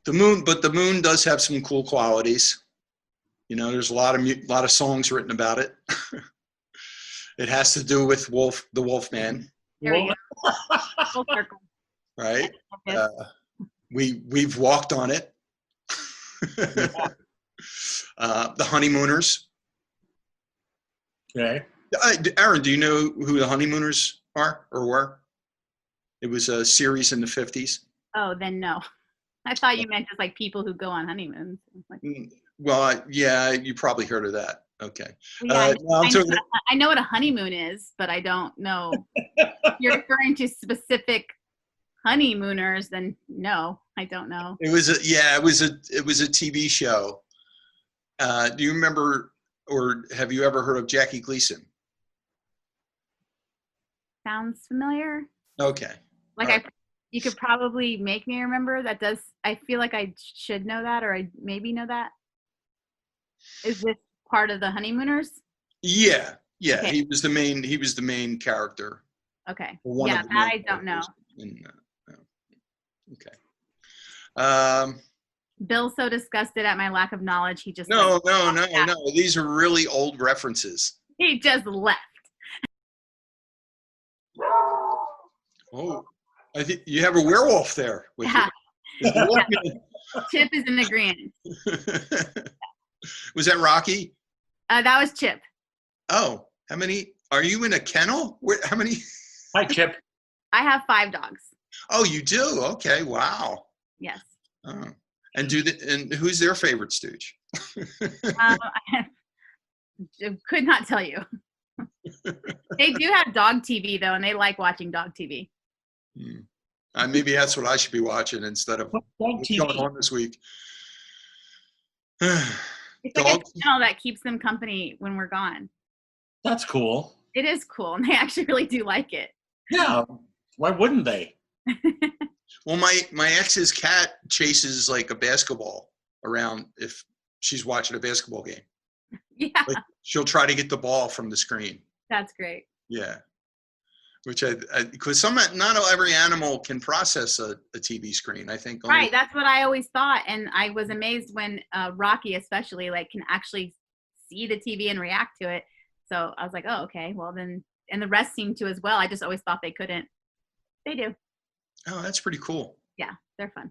the moon does have some cool qualities. There's a lot of songs written about it. It has to do with the Wolfman. There we go. Full circle. Right? We've walked on it. The Honeymooners. Okay. Aaron, do you know who the Honeymooners are or were? It was a series in the 50s. Oh, then no. I thought you meant just like people who go on honeymoons. Like, well, yeah, you probably heard of that. Okay. yeah, I know what a honeymoon is, but I don't know. If you're referring to specific honeymooners, then no, I don't know. It was a TV show. Do you remember, or have you ever heard of Jackie Gleason? Sounds familiar. Okay. Like you could probably make me remember. I feel like I should know that, or I maybe know that. Is this part of the Honeymooners? Yeah. Okay. He was the main character. Okay. Yeah, that I don't know. Okay. Bill's so disgusted at my lack of knowledge, he just no. These are really old references. He just left. Oh, I think you have a werewolf there with you. Chip is in agreement. Was that Rocky? That was Chip. Oh, how many? Are you in a kennel? How many? Hi, Chip. I have 5 dogs. Oh, you do? Okay, wow. Yes. Oh. And who's their favorite stooge? I could not tell you. They do have dog TV though, and they like watching dog TV. Maybe that's what I should be watching instead of what's going on this week. It's like a channel that keeps them company when we're gone. That's cool. It is cool, and they actually really do like it. Yeah. Why wouldn't they? Well, my ex's cat chases like a basketball around if she's watching a basketball game. Yeah. Like, she'll try to get the ball from the screen. That's great. Yeah. Which because not every animal can process a TV screen. I think. Right. That's what I always thought. And I was amazed when Rocky especially like can actually see the TV and react to it. So I was like, oh, okay, well then, and the rest seem to as well. I just always thought they couldn't. They do. Oh, that's pretty cool. Yeah, they're fun.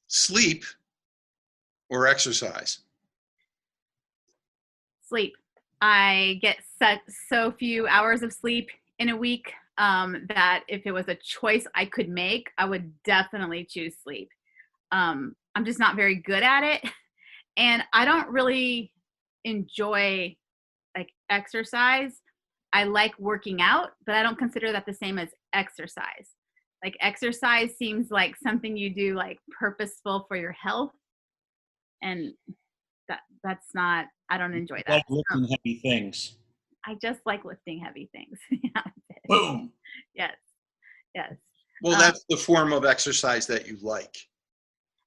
Sleep or exercise? Sleep. I get so few hours of sleep in a week that if it was a choice I could make, I would definitely choose sleep. I'm just not very good at it. And I don't really enjoy like exercise. I like working out, but I don't consider that the same as exercise. Like exercise seems like something you do like purposeful for your health. And that's not, I don't enjoy that. Like lifting heavy things. I just like lifting heavy things. Yeah, Boom. yes. Yes. Well, that's the form of exercise that you like.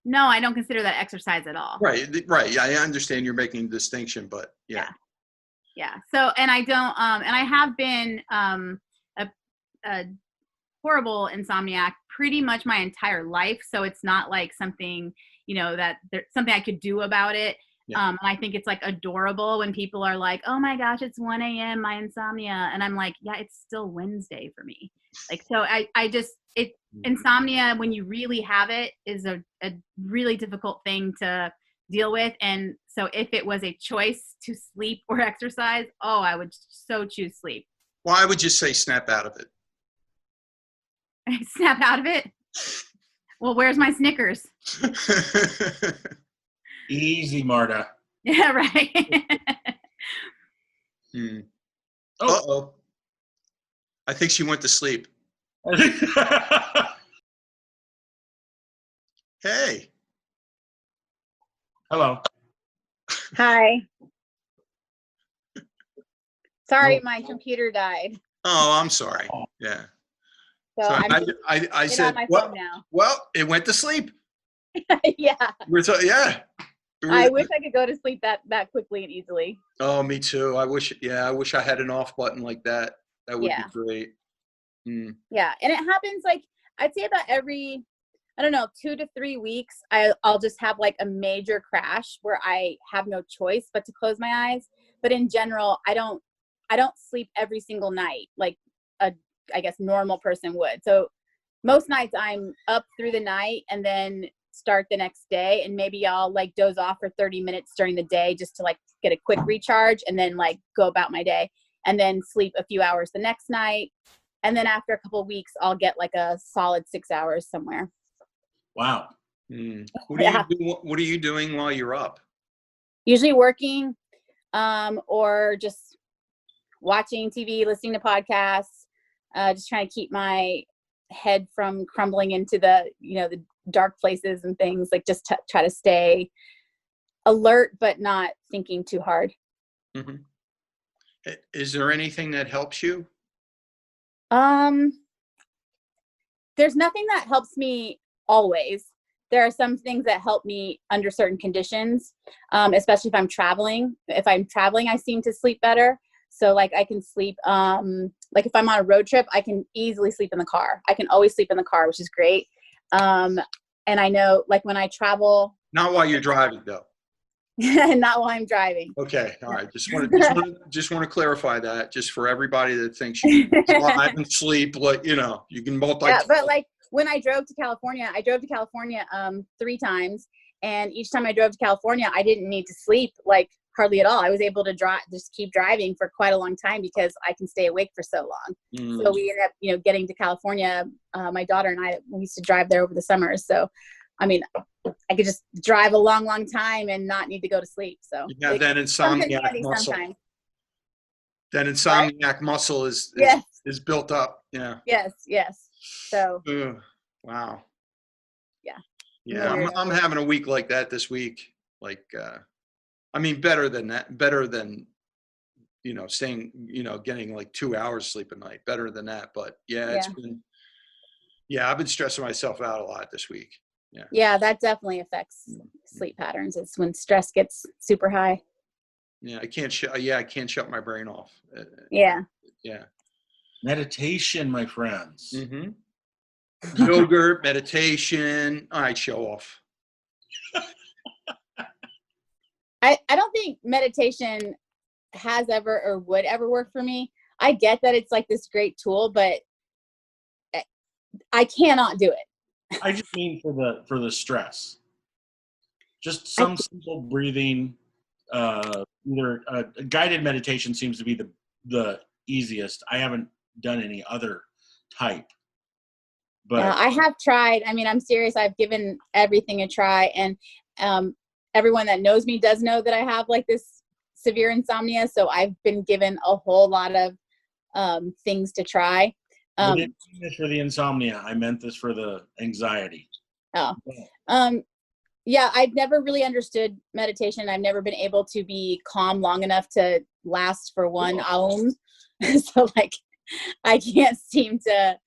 No, I don't consider that exercise at all. Right. Right. I understand you're making a distinction, but yeah. Yeah. So, and I don't, and I have been a horrible insomniac pretty much my entire life. So it's not like something, you know, that there's something I could do about it. Yeah. And I think it's like adorable when people are like, oh my gosh, it's 1 a.m. my insomnia. And I'm like, yeah, it's still Wednesday for me. Like, so insomnia, when you really have it, is a really difficult thing to deal with. And so if it was a choice to sleep or exercise, I would so choose sleep. Well, I would just say snap out of it. Snap out of it? Well, where's my Snickers? Easy, Marta. Yeah, right. Uh-oh. I think she went to sleep. Hey. Hello. Hi. Sorry, No. my computer died. Oh, I'm sorry. Yeah. So So I'm I said, on my well, phone now. well, it went to sleep. Yeah. Yeah. I wish I could go to sleep that quickly and easily. Oh, me too. I wish I had an off button like that. That would be great. Yeah. And it happens like, I'd say about every, I don't know, 2 to 3 weeks, I'll just have like a major crash where I have no choice but to close my eyes. But in general, I don't sleep every single night like I guess normal person would. So most nights I'm up through the night and then start the next day, and maybe I'll like doze off for 30 minutes during the day just to like get a quick recharge and then like go about my day, and then sleep a few hours the next night. And then after a couple of weeks, I'll get like a solid 6 hours somewhere. Wow. What are you doing while you're up? Usually working, or just watching TV, listening to podcasts, just trying to keep my head from crumbling into the dark places and things, like just try to stay alert, but not thinking too hard. Mm-hmm. Is there anything that helps you? There's nothing that helps me always. There are some things that help me under certain conditions, especially if I'm traveling. If I'm traveling, I seem to sleep better. So like I can sleep, like if I'm on a road trip, I can easily sleep in the car. I can always sleep in the car, which is great. And I know like when I travel. Not while you're driving though. Not while I'm driving. Okay. All right. Just want to clarify that just for everybody that thinks you can drive and sleep, like, you can multitask. Yeah, but like when I drove to California, 3 times. And each time I drove to California, I didn't need to sleep like hardly at all. I was able to just keep driving for quite a long time because I can stay awake for so long. So we ended up, getting to California. My daughter and I, we used to drive there over the summers. So, I mean, I could just drive a long, long time and not need to go to sleep. So you have that insomniac muscle. Sometimes. That insomniac muscle is built up. Yeah. Yes. So. Wow. Yeah. Yeah. I'm having a week like that this week. Like, I mean, better than that, better than, staying, getting like 2 hours sleep a night, better than that. But it's been, I've been stressing myself out a lot this week. Yeah. Yeah, that definitely affects sleep patterns. It's when stress gets super high. Yeah. I can't shut my brain off. Yeah. Meditation, my friends. Mm-hmm. Yogurt, meditation. All right, show off. I don't think meditation has ever or would ever work for me. I get that it's like this great tool, but I cannot do it. I just mean for the stress. Just some simple breathing, either guided meditation seems to be the easiest. I haven't done any other type. But I have tried. I mean, I'm serious. I've given everything a try, and everyone that knows me does know that I have like this severe insomnia. So I've been given a whole lot of things to try. I didn't mean this for the insomnia. I meant this for the anxiety. Oh, yeah, I've never really understood meditation. I've never been able to be calm long enough to last for one Aum. So like, I can't seem to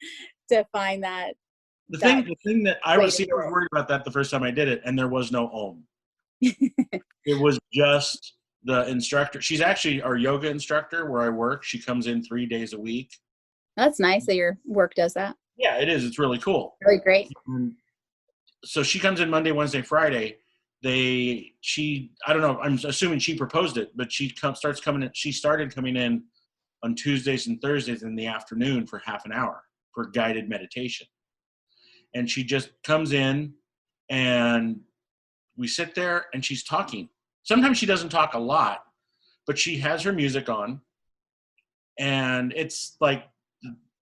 find that. The thing that I was worried about that the first time I did it, and there was no Om. It was just the instructor. She's actually our yoga instructor where I work. She comes in 3 days a week. That's nice that your work does that. Yeah, it is. It's really cool. Really great. So she comes in Monday, Wednesday, Friday. I don't know. I'm assuming she proposed it, but she started coming in on Tuesdays and Thursdays in the afternoon for half an hour for guided meditation. And she just comes in and we sit there and she's talking. Sometimes she doesn't talk a lot, but she has her music on and it's like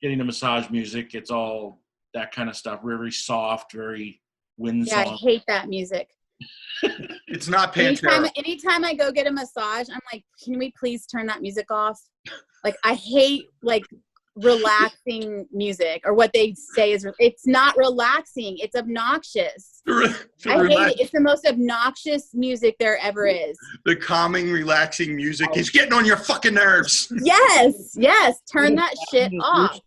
getting a massage music. It's all that kind of stuff. Very soft, very wind song. Yeah, I hate that music. It's not Pantera. Anytime I go get a massage, I'm like, can we please turn that music off? Like, I hate like relaxing music, or what they say is it's not relaxing. It's obnoxious. I hate it. It's the most obnoxious music there ever is. The calming, relaxing music is getting on your fucking nerves. Yes. Turn that shit off.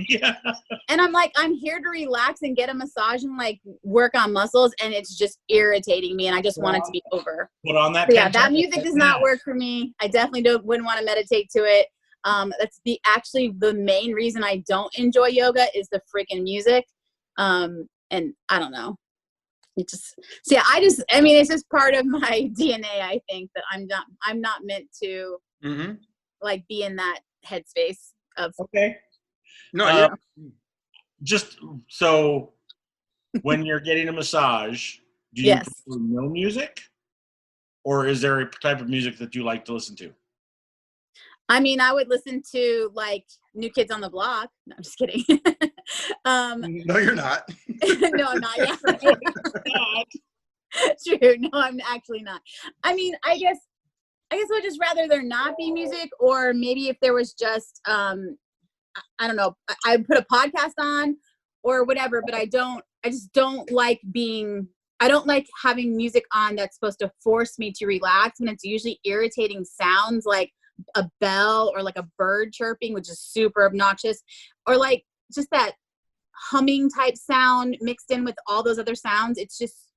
Yeah. And I'm like, I'm here to relax and get a massage and like work on muscles, and it's just irritating me, and I just want it to be over. But on that, that music does not work for me. I definitely wouldn't want to meditate to it. That's actually the main reason I don't enjoy yoga is the freaking music. And I don't know. It's just part of my DNA. I think that I'm not meant to like be in that headspace of. Okay. No, just so when you're getting a massage, do you prefer no music, or is there a type of music that you like to listen to? I mean, I would listen to like New Kids on the Block. No, I'm just kidding. No, you're not. No, I'm not. Yeah, right. True. No, I'm actually not. I mean, I guess I would just rather there not be music, or maybe if there was just, I don't know, I put a podcast on or whatever, but I just don't like having music on that's supposed to force me to relax, and it's usually irritating sounds like a bell or like a bird chirping, which is super obnoxious, or like just that humming type sound mixed in with all those other sounds. It's just,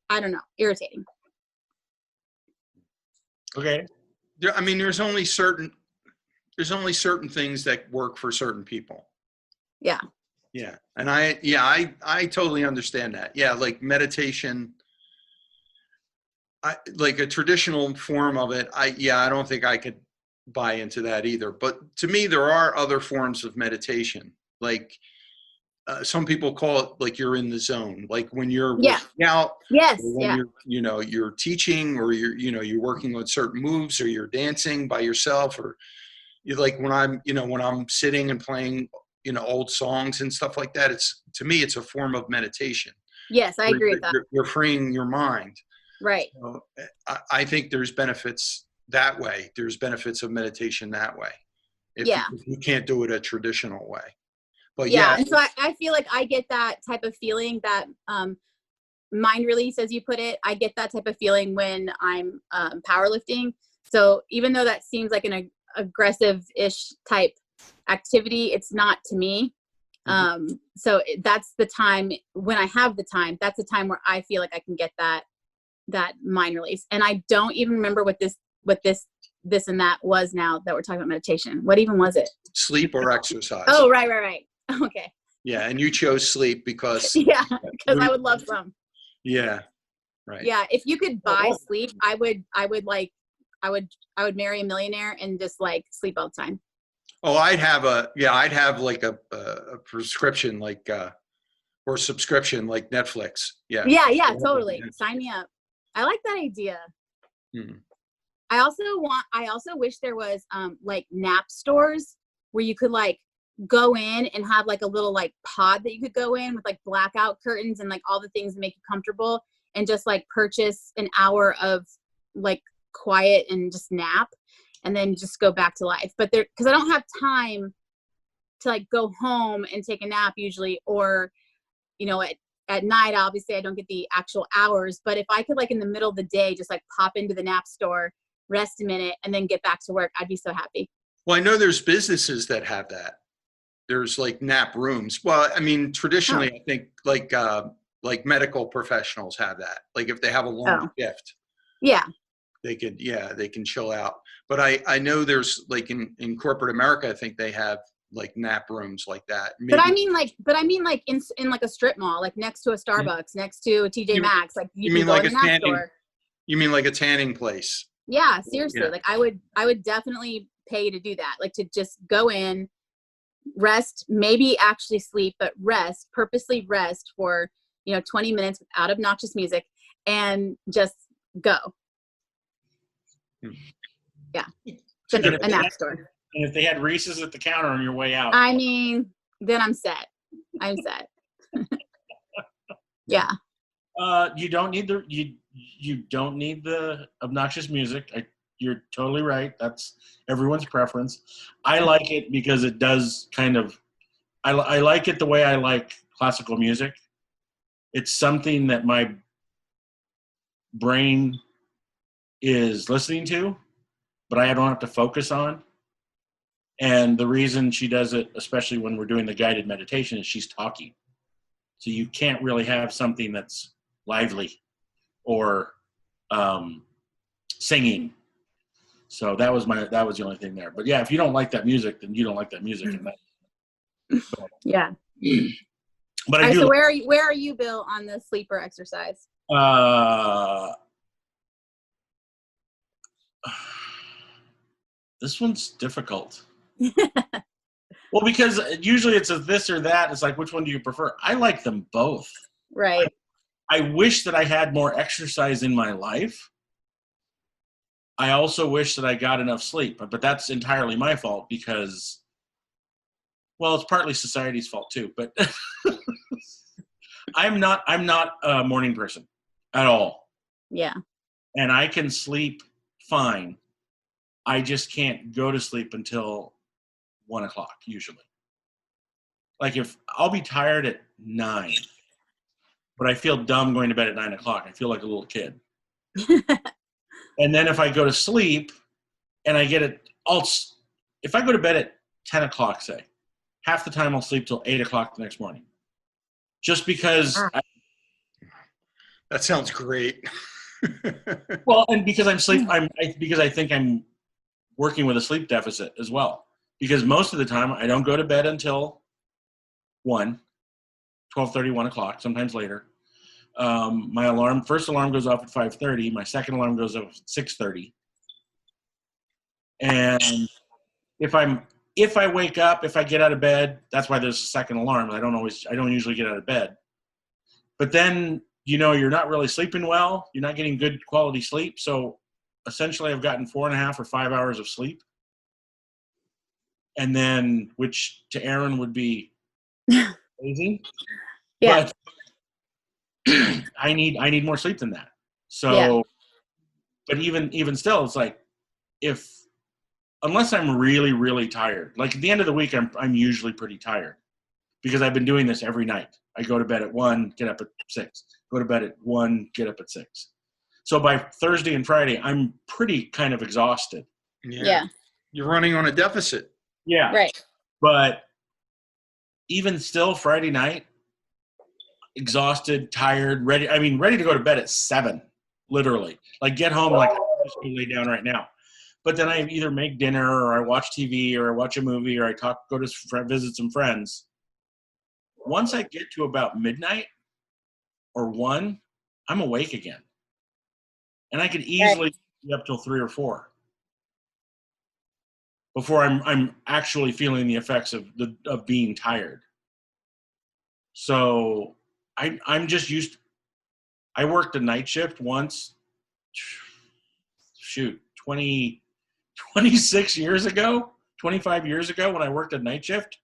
I don't know, irritating. Okay. I mean, there's only certain things that work for certain people. Yeah. Yeah. And I totally understand that. Yeah. Like meditation, like a traditional form of it. I don't think I could buy into that either. But to me, there are other forms of meditation. Like some people call it like you're in the zone, like when you're working out, when you're teaching, or you're working on certain moves, or you're dancing by yourself, or you like when I'm sitting and playing, old songs and stuff like that. To me, it's a form of meditation. Yes, I agree with that. You're freeing your mind. Right. So I think there's benefits that way. There's benefits of meditation that way. If you can't do it a traditional way. But and so I feel like I get that type of feeling, that mind release, as you put it. I get that type of feeling when I'm powerlifting. So even though that seems like an aggressive-ish type activity, it's not to me. So that's the time when I have the time. That's the time where I feel like I can get that mind release. And I don't even remember what this and that was now that we're talking about meditation. What even was it? Sleep or exercise. Oh, right. Okay. Yeah, and you chose sleep because because I would love some. Yeah. Right. Yeah, if you could buy sleep, I would marry a millionaire and just like sleep all the time. Oh, I'd have like a prescription, like or subscription like Netflix. Yeah. Yeah, totally. Sign me up. I like that idea. Hmm. I also wish there was like nap stores where you could like go in and have like a little like pod that you could go in with like blackout curtains and like all the things that make you comfortable, and just like purchase an hour of like quiet and just nap. and then just go back to life. But because I don't have time to like go home and take a nap usually, or, you know, at night, obviously I don't get the actual hours, but if I could like in the middle of the day, just like pop into the nap store, rest a minute, and then get back to work, I'd be so happy. Well, I know there's businesses that have that. There's like nap rooms. Well, I mean, traditionally, I think like medical professionals have that. Like if they have a long shift, Yeah. they can chill out. But I know there's like in corporate America, I think they have like nap rooms like that. Maybe. But I mean like in like a strip mall, like next to a Starbucks, next to a TJ Maxx, like you can go in a nap store. You mean like a tanning place? Yeah, seriously. Yeah. Like I would definitely pay to do that. Like to just go in, rest, maybe actually sleep, but purposely rest for, 20 minutes without obnoxious music and just go. Yeah. A nap store. And if they had Reese's at the counter on your way out. I mean, then I'm set. Yeah. You don't need the obnoxious music. You're totally right. That's everyone's preference. I like it because it does kind of. I like it the way I like classical music. It's something that my brain is listening to, but I don't have to focus on. And the reason she does it, especially when we're doing the guided meditation, is she's talking. So you can't really have something that's lively or singing. So that was the only thing there. But yeah, if you don't like that music, then you don't like that music. Yeah. But I do. So where are you, Bill, on the sleeper exercise? This one's difficult. Well, because usually it's a this or that. It's like, which one do you prefer? I like them both. Right. I wish that I had more exercise in my life. I also wish that I got enough sleep, but that's entirely my fault because, well, it's partly society's fault too, but I'm not a morning person at all. Yeah. And I can sleep fine. I just can't go to sleep until 1 o'clock usually. Like if I'll be tired at 9, but I feel dumb going to bed at 9 o'clock. I feel like a little kid. And then if I go to sleep and I get it, if I go to bed at 10 o'clock, say, half the time I'll sleep till 8 o'clock the next morning. Just because. That sounds great. Well, and because because I think I'm working with a sleep deficit as well. Because most of the time I don't go to bed until 12:30, 1 o'clock, sometimes later. My first alarm goes off at 5:30. My second alarm goes off at 6:30. And if I wake up, if I get out of bed, that's why there's a second alarm. I don't usually get out of bed. But then, you're not really sleeping well. You're not getting good quality sleep. So essentially I've gotten 4.5 or 5 hours of sleep. And then, which to Aaron would be amazing. Yeah. But I need more sleep than that. So, yeah. But even still, it's like unless I'm really, really tired, like at the end of the week, I'm usually pretty tired because I've been doing this every night. I go to bed at 1, get up at 6, go to bed at 1, get up at 6. So by Thursday and Friday, I'm pretty kind of exhausted. Yeah. You're running on a deficit. Yeah. Right. But even still, Friday night, exhausted, tired, ready to go to bed at 7, literally. Like get home, like I'm just going to lay down right now. But then I either make dinner or I watch TV or I watch a movie or I go to visit some friends. Once I get to about midnight or 1, I'm awake again. And I could easily be up till 3 or 4 before I'm actually feeling the effects of being tired. So I'm just used. I worked a night shift once. 26 years ago, 25 years ago when I worked a night shift,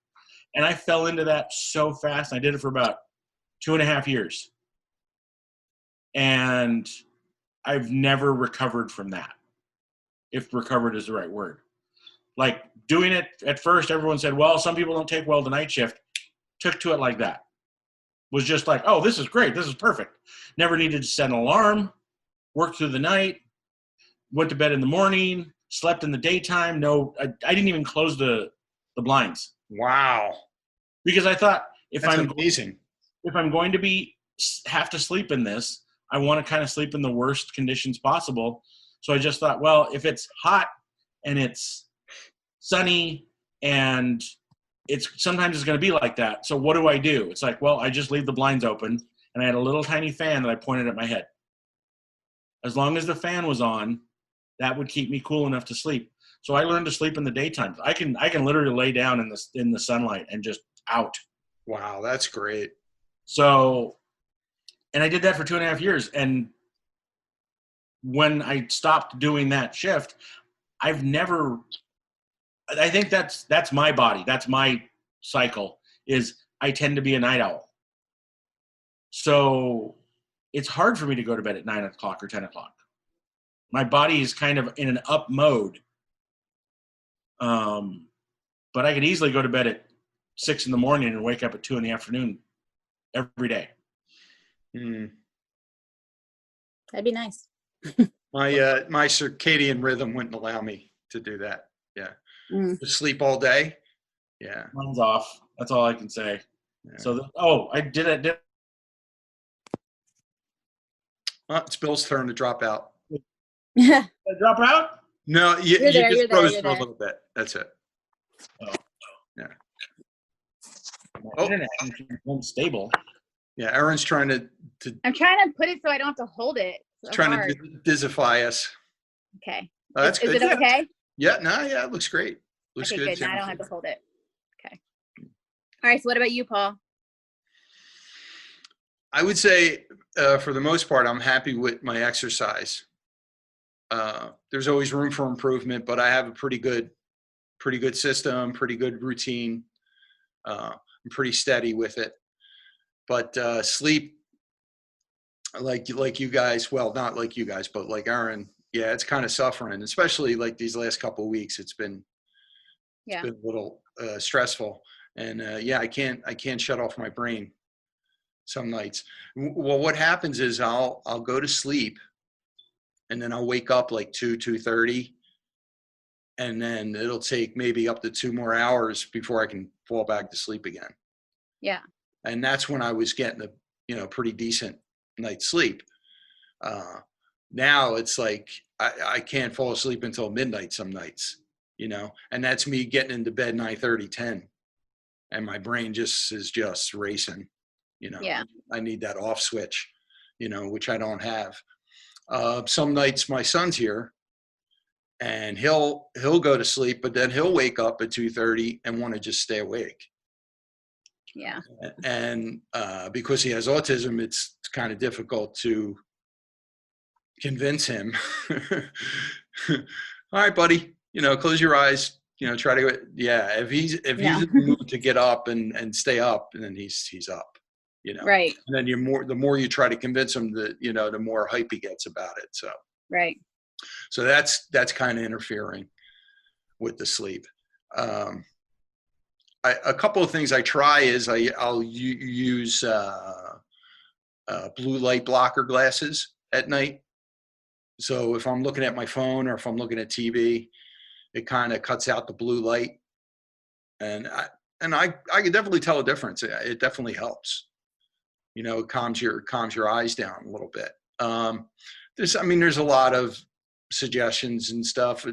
and I fell into that so fast. I did it for about 2.5 years, and I've never recovered from that. if recovered is the right word. Like doing it at first, everyone said, well, some people don't take well to night shift. Took to it like that. Was just like, oh, this is great. This is perfect. Never needed to set an alarm. Worked through the night. Went to bed in the morning. Slept in the daytime. No, I didn't even close the blinds. Wow. Because I thought That's amazing. if I'm going to have to sleep in this, I want to kind of sleep in the worst conditions possible. So I just thought, well, if it's hot and it's sunny and sometimes it's going to be like that. So what do I do? It's like, well, I just leave the blinds open, and I had a little tiny fan that I pointed at my head. As long as the fan was on, that would keep me cool enough to sleep. So I learned to sleep in the daytime. I can literally lay down in the sunlight and just out. Wow, that's great. So, and I did that for 2.5 years. And when I stopped doing that shift, I think that's my body. That's my cycle, is I tend to be a night owl. So it's hard for me to go to bed at 9 o'clock or 10 o'clock. My body is kind of in an up mode. But I could easily go to bed at 6 in the morning and wake up at 2 in the afternoon every day. Mm. That'd be nice. My circadian rhythm wouldn't allow me to do that. Yeah. To sleep all day. Yeah. Mine's off. That's all I can say. Yeah. So, I did it. It's Bill's turn to drop out. Did I drop out? No, you just froze for a little bit. That's it. Oh. Yeah. My internet is unstable. Yeah, Erin's trying to I'm trying to put it so I don't have to hold it. So trying hard. to dizzify us. Okay. Oh, that's good. Is it okay? Yeah, it looks great. Looks Okay, good. good. Now I don't have to hold it. Okay. All right. So what about you, Paul? I would say, for the most part, I'm happy with my exercise. There's always room for improvement, but I have a pretty good system, pretty good routine. I'm pretty steady with it. But sleep, like you guys, well, not like you guys, but like Erin, yeah, it's kind of suffering, especially like these last couple of weeks. It's been a little stressful, and I can't shut off my brain some nights. Well, what happens is I'll go to sleep, and then I'll wake up like 2:30, and then it'll take maybe up to 2 more hours before I can fall back to sleep again. Yeah. And that's when I was getting a pretty decent night's sleep. Now it's like I can't fall asleep until midnight some nights, and that's me getting into bed 9:30, 10, and my brain is just racing. Yeah. I need that off switch, which I don't have. Some nights my son's here, and he'll go to sleep, but then he'll wake up at 2:30 and want to just stay awake. Yeah. And because he has autism, it's kind of difficult to convince him. All right, buddy, close your eyes, try to, if he's in the mood to get up and stay up, and then he's up, Right. And then the more you try to convince him, the more hype he gets about it. So, right. So that's kind of interfering with the sleep. A couple of things I try is I'll use blue light blocker glasses at night. So if I'm looking at my phone or if I'm looking at TV, it kind of cuts out the blue light, and I can definitely tell a difference. It definitely helps. It calms your eyes down a little bit. There's a lot of suggestions and stuff.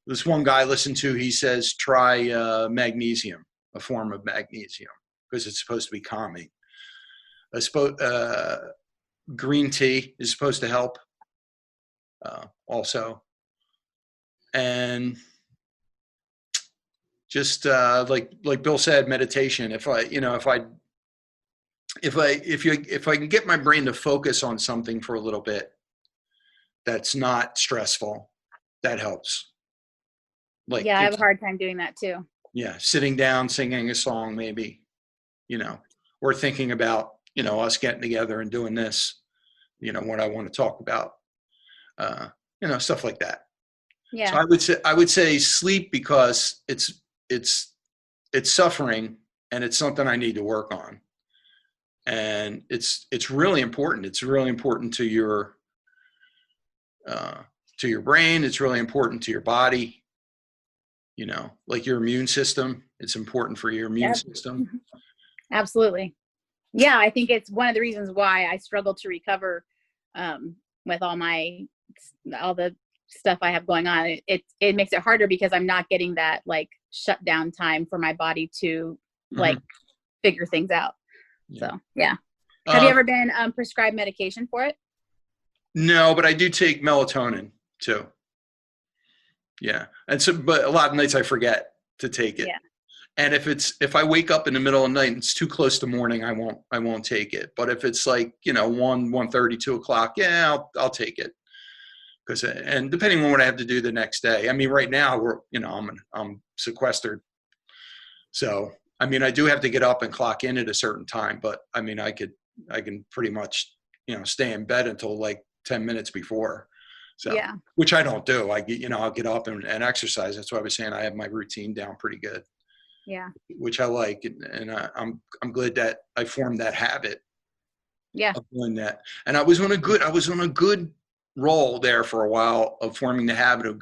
This one guy I listened to, he says, try magnesium, a form of magnesium, because it's supposed to be calming. Green tea is supposed to help also. And just like Bill said, meditation. If I can get my brain to focus on something for a little bit that's not stressful, that helps. I have a hard time doing that too. Yeah, sitting down, singing a song, maybe, or thinking about, us getting together and doing this, what I want to talk about, stuff like that. Yeah. So I would say sleep, because it's suffering, and it's something I need to work on. And it's really important. It's really important to your brain. It's really important to your body. You know, like your immune system. It's important for your immune Yep. system. Absolutely. Yeah, I think it's one of the reasons why I struggle to recover with all the stuff I have going on. It makes it harder because I'm not getting that like shutdown time for my body to like figure things out. Yeah. So yeah. Have you ever been prescribed medication for it? No, but I do take melatonin too. Yeah. And so, but a lot of nights I forget to take it. Yeah. And if I wake up in the middle of the night and it's too close to morning, I won't take it. But if it's like, 1:30, 2 o'clock, yeah, I'll take it. And depending on what I have to do the next day. I mean, right now I'm sequestered. So, I mean, I do have to get up and clock in at a certain time, but I mean, I can pretty much, stay in bed until like 10 minutes before. So, Yeah. which I don't do. I'll get up and exercise. That's why I was saying I have my routine down pretty good. Yeah. Which I like, and I'm glad that I formed that habit. Yeah. Of doing that. And I was on a good roll there for a while of forming the habit of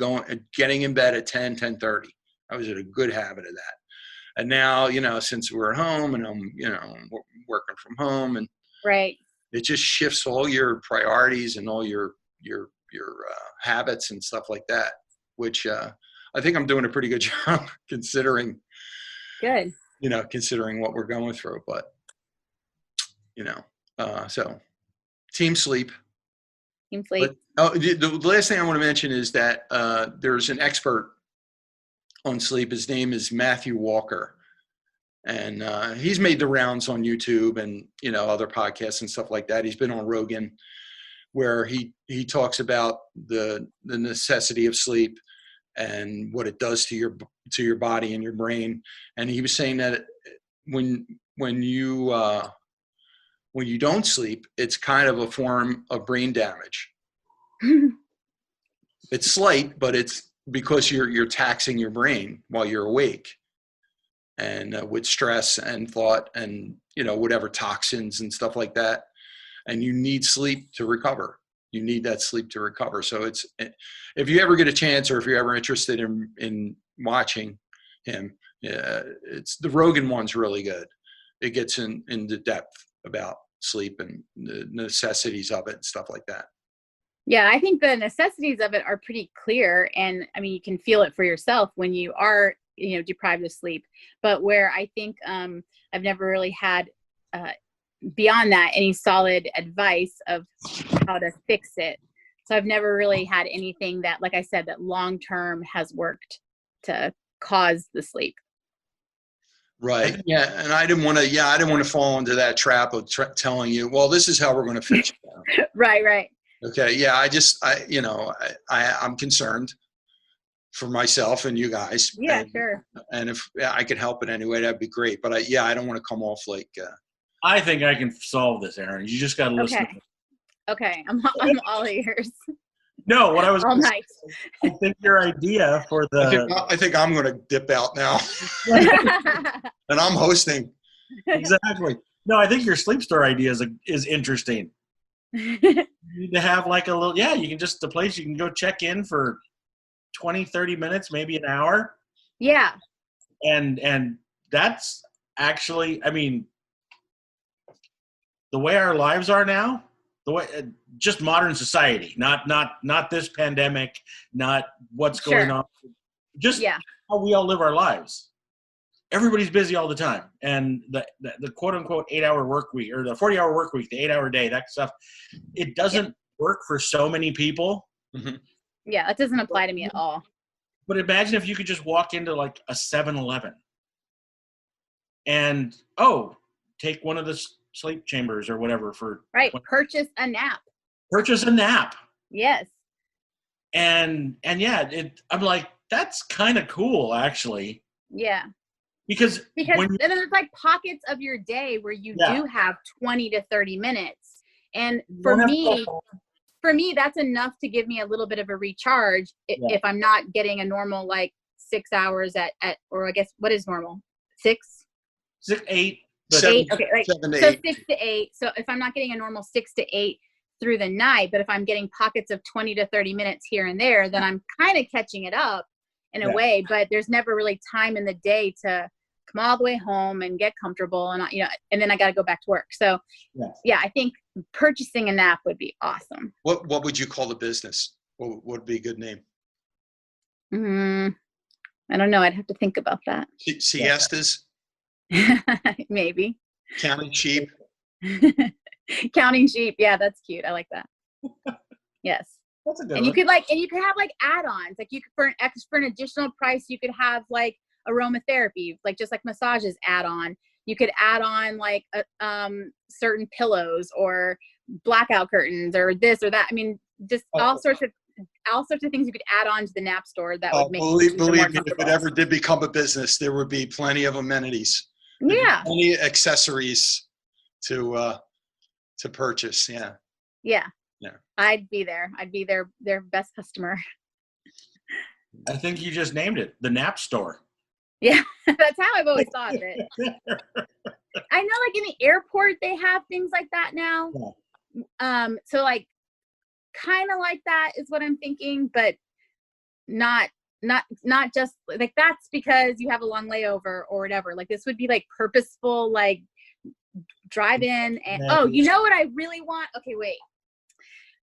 getting in bed at 10:30. I was at a good habit of that. And now, since we're at home and I'm, working from home, and Right. it just shifts all your priorities and all your habits and stuff like that, which I think I'm doing a pretty good job considering what we're going through. But so team sleep. Sleep. But the last thing I want to mention is that there's an expert on sleep. His name is Matthew Walker, and he's made the rounds on YouTube and other podcasts and stuff like that. He's been on Rogan, where he talks about the necessity of sleep and what it does to your body and your brain. And he was saying that when you don't sleep, it's kind of a form of brain damage. It's slight, but it's because you're taxing your brain while you're awake, and with stress and thought and whatever toxins and stuff like that. And you need sleep to recover. You need that sleep to recover. So if you ever get a chance, or if you're ever interested in watching him, it's the Rogan one's really good. It gets into depth about sleep and the necessities of it and stuff like that. Yeah, I think the necessities of it are pretty clear. And I mean, you can feel it for yourself when you are, deprived of sleep. But where I think I've never really had, beyond that, any solid advice of how to fix it. So I've never really had anything that, like I said, that long-term has worked to cause the sleep. Right. Yeah. And I didn't want to fall into that trap of telling you, well, this is how we're going to fix it. Right. Okay. Yeah. I'm concerned for myself and you guys. Yeah, sure. And if I could help in any way, that'd be great. But I don't want to come off like. I think I can solve this, Aaron. You just got to listen. Okay. I'm all ears. No, what I was all night. I think your idea for I think I'm going to dip out now. And I'm hosting. Exactly. No, I think your sleep store idea is interesting. You need to have like a little, you can just, the place you can go check in for 20, 30 minutes, maybe an hour. Yeah. And that's actually, I mean, the way our lives are now, the way just modern society, not this pandemic, not what's going on, just how we all live our lives. Everybody's busy all the time, and the quote unquote 8-hour work week or the 40-hour work week, the 8-hour day, that stuff, it doesn't work for so many people. Mm-hmm. Yeah, that doesn't apply to me at all. But imagine if you could just walk into like a 7-Eleven and take one of the sleep chambers or whatever for purchase a nap. Yes. And I'm like, that's kind of cool, actually. Yeah. Because then there's like pockets of your day where you do have 20 to 30 minutes. And for me, for me, that's enough to give me a little bit of a recharge if I'm not getting a normal like 6 hours at or I guess what is normal? 6? 6, 8. 7, Okay, like 7 to so 8. 6 to 8. So if I'm not getting a normal 6 to 8 through the night, but if I'm getting pockets of 20 to 30 minutes here and there, then I'm kind of catching it up in a way, but there's never really time in the day to come all the way home and get comfortable and and then I got to go back to work. So I think purchasing a nap would be awesome. What would you call the business? What would be a good name? I don't know. I'd have to think about that. Siestas? Maybe. Counting sheep? Counting sheep. Yeah, that's cute. I like that. Yes. That's a good And you could have like add-ons. Like you could, for an additional price, you could have like aromatherapy, like just like massages add on. You could add on like certain pillows or blackout curtains or this or that. I mean, just all sorts of things you could add on to the nap store that would make believe more me, if comfortable. it ever did become a business, there would be plenty of amenities. Yeah. Plenty of accessories to purchase. Yeah. Yeah. Yeah. I'd be there. I'd be their best customer. I think you just named it, the nap store. Yeah, that's how I've always thought of it. I know, like in the airport, they have things like that now. Yeah. So like, kind of like that is what I'm thinking, but not just like that's because you have a long layover or whatever. Like this would be like purposeful, like drive in and you know what I really want? Okay, wait.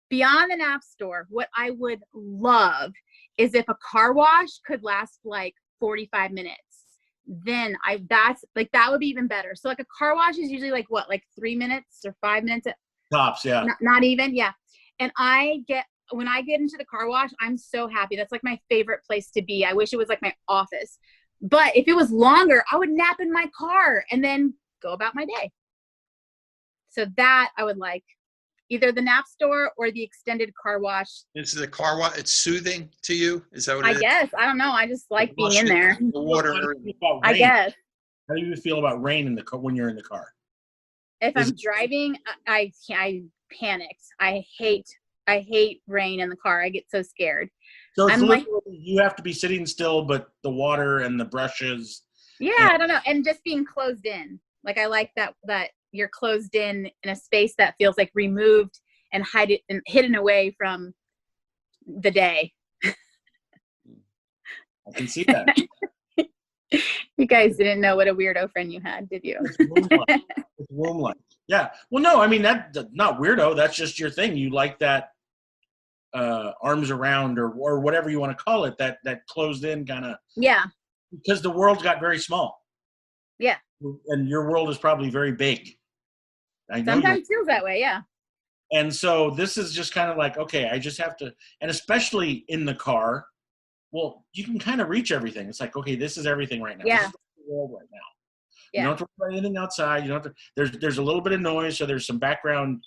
Beyond the nap store, what I would love is if a car wash could last like 45 minutes. Then that would be even better. So like a car wash is usually like what, like 3 minutes or 5 minutes at tops. Yeah. Not even. Yeah. And when I get into the car wash, I'm so happy. That's like my favorite place to be. I wish it was like my office, but if it was longer, I would nap in my car and then go about my day. So that I would like. Either the nap store or the extended car wash. Is the car wash, it's soothing to you? Is that what it is? I guess. I don't know. I just like being in there. The water. I guess. How do you feel about rain in the car when you're in the car? If I'm driving, I panicked. I hate rain in the car. I get so scared. So it's literally you have to be sitting still, but the water and the brushes. Yeah, I don't know. And just being closed in. Like I like that you're closed in a space that feels like removed and hidden away from the day. I can see that. You guys didn't know what a weirdo friend you had, did you? It's womb light. Yeah. Well, no, I mean, that's not weirdo. That's just your thing. You like that arms around or whatever you want to call it, that closed in kind of. Yeah. Because the world got very small. Yeah. And your world is probably very big. I know sometimes feels that way, yeah. And so this is just kind of like, okay, I just have to, and especially in the car, well, you can kind of reach everything. It's like, okay, this is everything right now. Yeah. This is the world right now. Yeah. You don't have to worry about anything outside. You don't have to, there's a little bit of noise, so there's some background,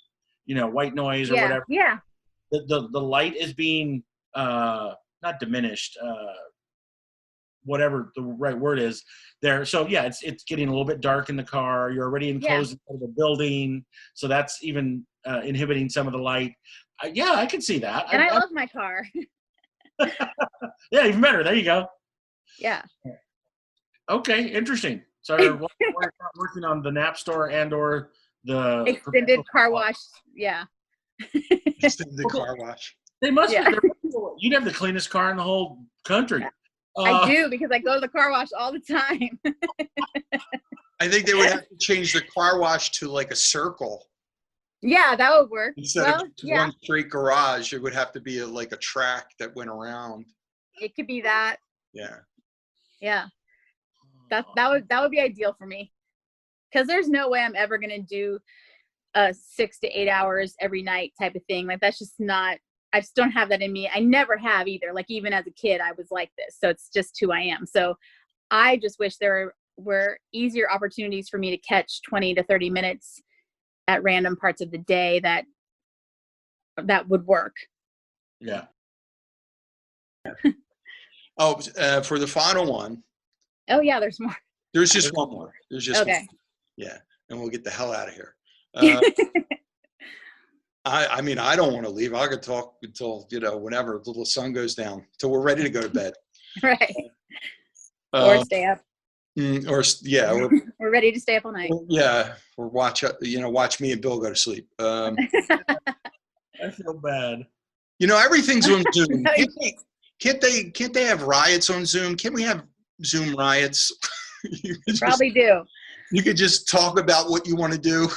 white noise or whatever. Yeah. The light is being not diminished, whatever the right word is there. So yeah, it's getting a little bit dark in the car. You're already enclosed in the building, so that's even inhibiting some of the light. Yeah, I can see that. And I love my car. Yeah, even better. There you go. Yeah. Okay, interesting. So we're working on the nap store and or the extended car wash. Yeah. Extended car wash. They must be. You'd have the cleanest car in the whole country. I do, because I go to the car wash all the time. I think they would have to change the car wash to like a circle. Yeah, that would work. Instead of one straight garage, it would have to be like a track that went around. It could be that. Yeah. Yeah. That would be ideal for me. Because there's no way I'm ever going to do 6 to 8 hours every night type of thing. Like that's just not, I just don't have that in me. I never have either. Like even as a kid, I was like this. So it's just who I am. So I just wish there were easier opportunities for me to catch 20 to 30 minutes at random parts of the day that would work. Yeah. For the final one. Oh yeah, there's more. There's just one more. There's just okay. one. Yeah, and we'll get the hell out of here. I mean, I don't want to leave. I could talk until, whenever the sun goes down, till we're ready to go to bed. Right. Or Um, stay up. or We're ready to stay up all night. yeah, or watch me and Bill go to sleep. I feel bad. Everything's on Zoom. Can't they have riots on Zoom? Can't we have Zoom riots? Probably do. You could just talk about what you want to do.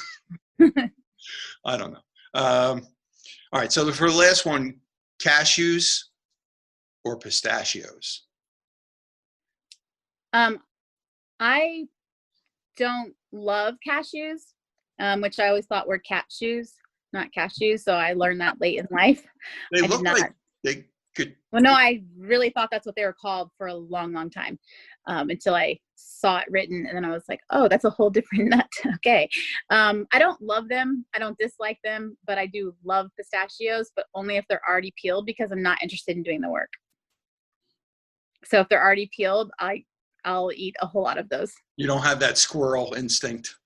I don't know. All right. So for the last one, cashews or pistachios? I don't love cashews, which I always thought were cat shoes, not cashews. So I learned that late in life. They I look did not. like they could. Well, no, I really thought that's what they were called for a long, long time, until I saw it written, and then I was like, oh, that's a whole different nut. Okay. I don't love them. I don't dislike them, but I do love pistachios, but only if they're already peeled, because I'm not interested in doing the work. So if they're already peeled, I'll eat a whole lot of those. You don't have that squirrel instinct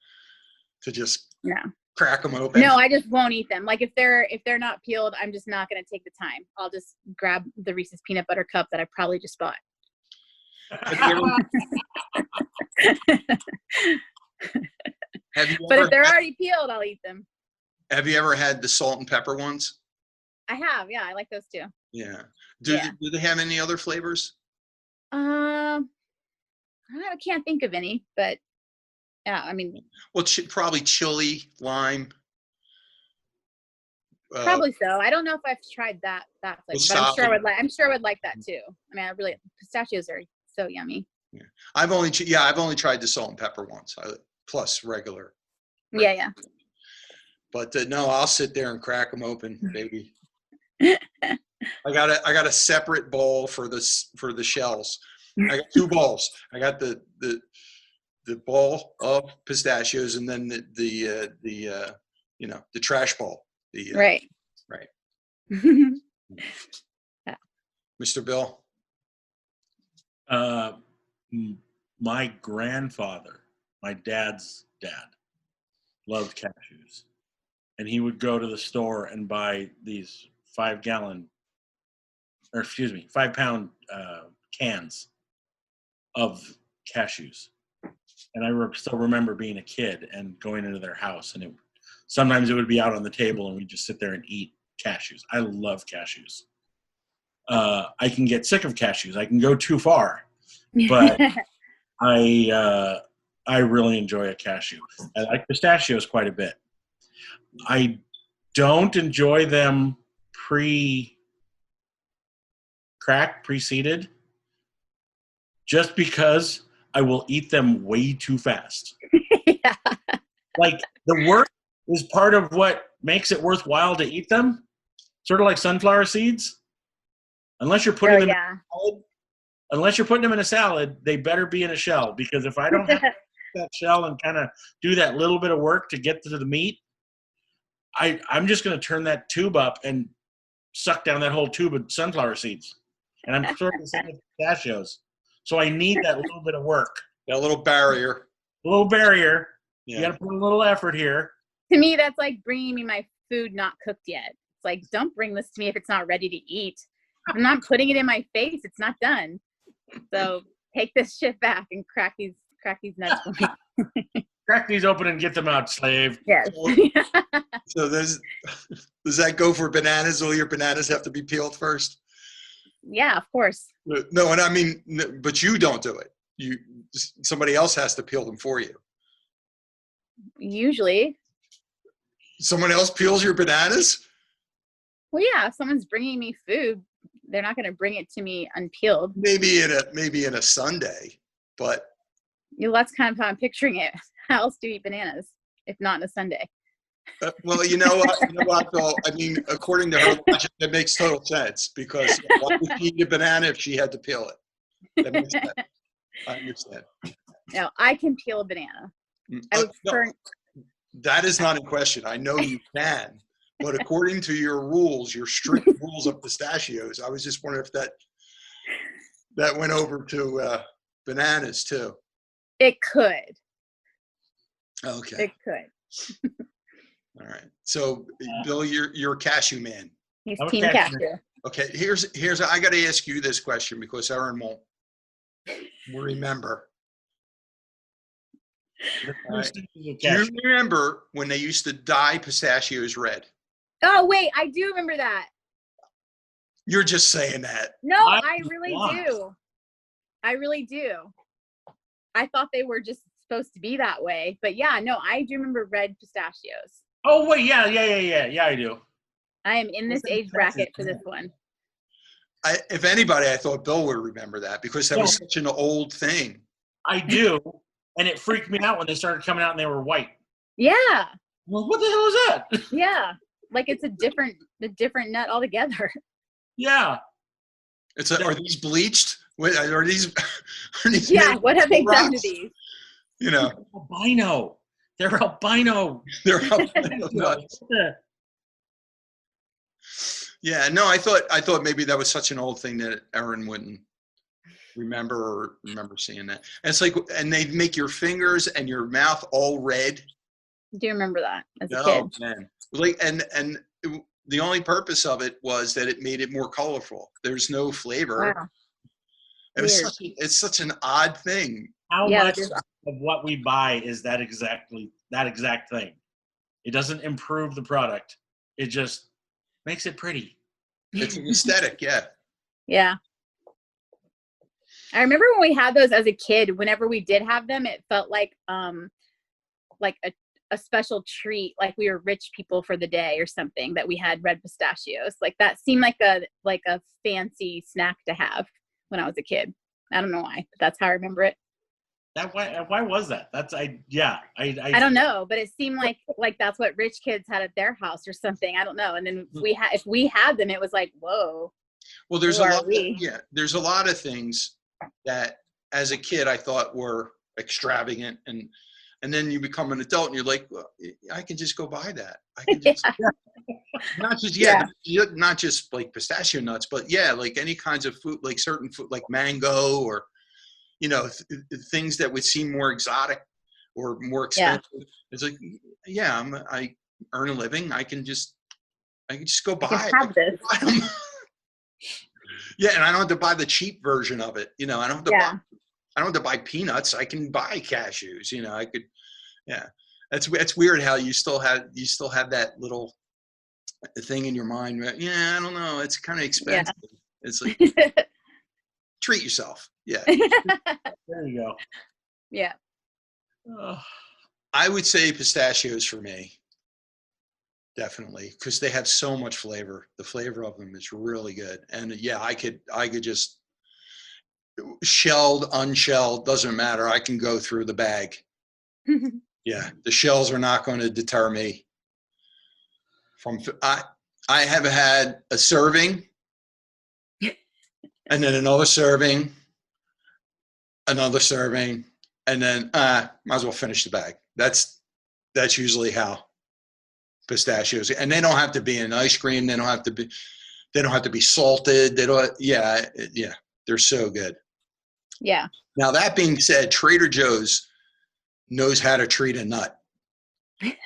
to just No. crack them open. No, I just won't eat them. Like if they're not peeled, I'm just not going to take the time. I'll just grab the Reese's peanut butter cup that I probably just bought. But if they're already peeled, I'll eat them. Have you ever had the salt and pepper ones? I have. Yeah, I like those too. Yeah. Do they have any other flavors? I can't think of any, but yeah, I mean. Well, probably chili, lime. Probably so. I don't know if I've tried that flavor, but I'm sure I would like that too. I mean, pistachios are so yummy. Yeah. I've only tried the salt and pepper ones, plus regular. Yeah. But no, I'll sit there and crack them open, baby. I got a separate bowl for the shells. I got two bowls. I got the bowl of pistachios, and then the trash bowl. Right. Mr. Bill. My grandfather, my dad's dad, loved cashews, and he would go to the store and buy these 5-pound cans of cashews. And I still remember being a kid and going into their house, and sometimes it would be out on the table, and we'd just sit there and eat cashews. I love cashews. I can get sick of cashews. I can go too far, but I really enjoy a cashew. I like pistachios quite a bit. I don't enjoy them pre-seeded, just because I will eat them way too fast. Yeah. Like, the work is part of what makes it worthwhile to eat them. Sort of like sunflower seeds. Unless you're putting them in a salad, they better be in a shell, because if I don't have that shell and kind of do that little bit of work to get to the meat, I'm just going to turn that tube up and suck down that whole tube of sunflower seeds. And I'm sort of the same with pistachios. So I need that little bit of work. That little barrier. Yeah. You got to put a little effort here. To me, that's like bringing me my food not cooked yet. It's like, don't bring this to me if it's not ready to eat. If I'm not putting it in my face, it's not done. So take this shit back and crack these nuts for me. Crack these open and get them out, slave. Yes. So does that go for bananas? All your bananas have to be peeled first? Yeah, of course. No, and I mean, but you don't do it. Somebody else has to peel them for you. Usually. Someone else peels your bananas? Well, yeah, if someone's bringing me food, they're not going to bring it to me unpeeled. Maybe in a Sunday, but that's kind of how I'm picturing it. How else do you eat bananas if not on a Sunday? Well, you know what, Bill? I mean, according to her logic, that makes total sense, because why would she eat a banana if she had to peel it? That makes sense. I understand. No, I can peel a banana. That is not in question. I know you can, but according to your rules, your strict rules of pistachios, I was just wondering if that went over to bananas too. It could. Okay. It could. All right. So Bill, you're a cashew man. He's I'm a team cashew. cashew. Okay. Here's I got to ask you this question because Aaron won't remember. All right. Do you remember when they used to dye pistachios red? Oh wait, I do remember that. You're just saying that. No, I really do. I really do. I thought they were just supposed to be that way, but yeah, no, I do remember red pistachios. Oh wait, yeah, I do. I am in this age bracket for this one. If anybody, I thought Bill would remember that because that was such an old thing. I do, and it freaked me out when they started coming out and they were white. Yeah. Well, what the hell is that? Yeah. Like it's a different nut altogether. Yeah. Are these bleached? Are these yeah, what have they done to these? You know. Albino. They're albino. They're albino nuts. Yeah, no, I thought maybe that was such an old thing that Aaron wouldn't remember seeing that. And it's like, and they'd make your fingers and your mouth all red. Do you remember that as a kid? Man. Like, and the only purpose of it was that it made it more colorful. There's no flavor. Wow. It's such an odd thing. How much of what we buy is that exact thing? It doesn't improve the product. It just makes it pretty. It's an aesthetic, yeah. Yeah. I remember when we had those as a kid, whenever we did have them, it felt like a special treat, like we were rich people for the day or something, that we had red pistachios. Like that seemed like a fancy snack to have when I was a kid. I don't know why, but that's how I remember it. Why was that? I don't know, but it seemed like that's what rich kids had at their house or something. I don't know. And then if we had them, it was like, whoa. Well, there's a lot of things that as a kid I thought were extravagant, and then you become an adult and you're like, well, I can just go buy that. I can just not just like pistachio nuts, but like any kinds of food, like certain food, like mango, or things that would seem more exotic or more expensive. It's like, I earn a living. I can just go buy it. Have this. Yeah, and I don't have to buy the cheap version of it. I don't have to buy. I don't have to buy peanuts. I can buy cashews. I could. Yeah, that's weird how you still have that little thing in your mind. Yeah, I don't know. It's kind of expensive. Yeah. It's like treat yourself. Yeah. There you go. Yeah. I would say pistachios for me. Definitely, because they have so much flavor. The flavor of them is really good. And I could just shelled, unshelled, doesn't matter. I can go through the bag. Yeah, the shells are not going to deter me. I have had a serving, and then another serving, and then might as well finish the bag. That's usually how pistachios, and they don't have to be in ice cream. They don't have to be salted. They're so good. Yeah. Now that being said, Trader Joe's knows how to treat a nut. They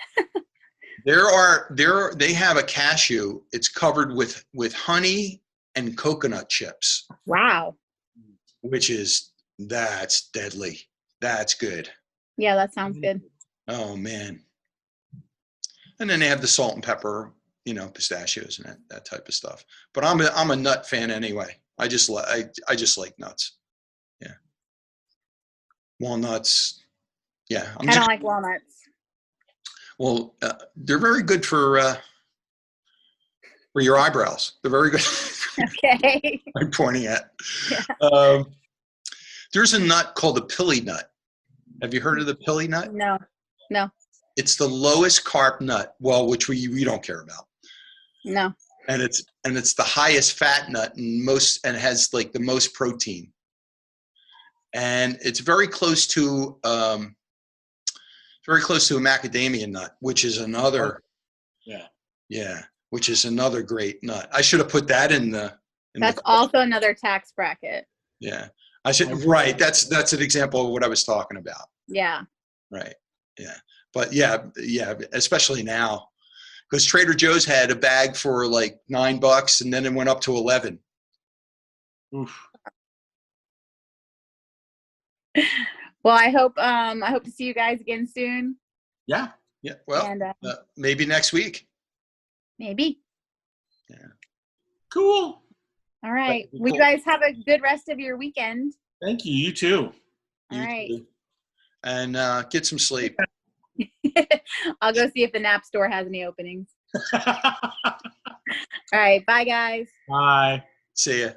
have a cashew. It's covered with honey and coconut chips. Wow. That's deadly. That's good. Yeah, that sounds good. Oh man. And then they have the salt and pepper, pistachios and that type of stuff. But I'm a nut fan anyway. I just like nuts. Yeah. Walnuts. Yeah. I don't like walnuts. Well, they're very good for your eyebrows. They're very good. Okay. I'm pointing at. Yeah. There's a nut called the pili nut. Have you heard of the pili nut? No. It's the lowest carb nut. Well, which we don't care about. No. And it's the highest fat nut and has like the most protein. And it's very close to a macadamia nut, which is another. Yeah, which is another great nut. I should have put that in the. That's also another tax bracket. Yeah, I should. Right, that's an example of what I was talking about. Yeah. Right. Yeah, but yeah, especially now Because Trader Joe's had a bag for like $9 and then it went up to 11. Oof. Well, I hope to see you guys again soon. Yeah. Yeah. Well, And maybe next week. maybe. Cool. All right. Cool. Well, you guys have a good rest of your weekend. Thank you. You too. All right. too. And get some sleep. I'll go see if the nap store has any openings. All right. Bye, guys. Bye. See ya.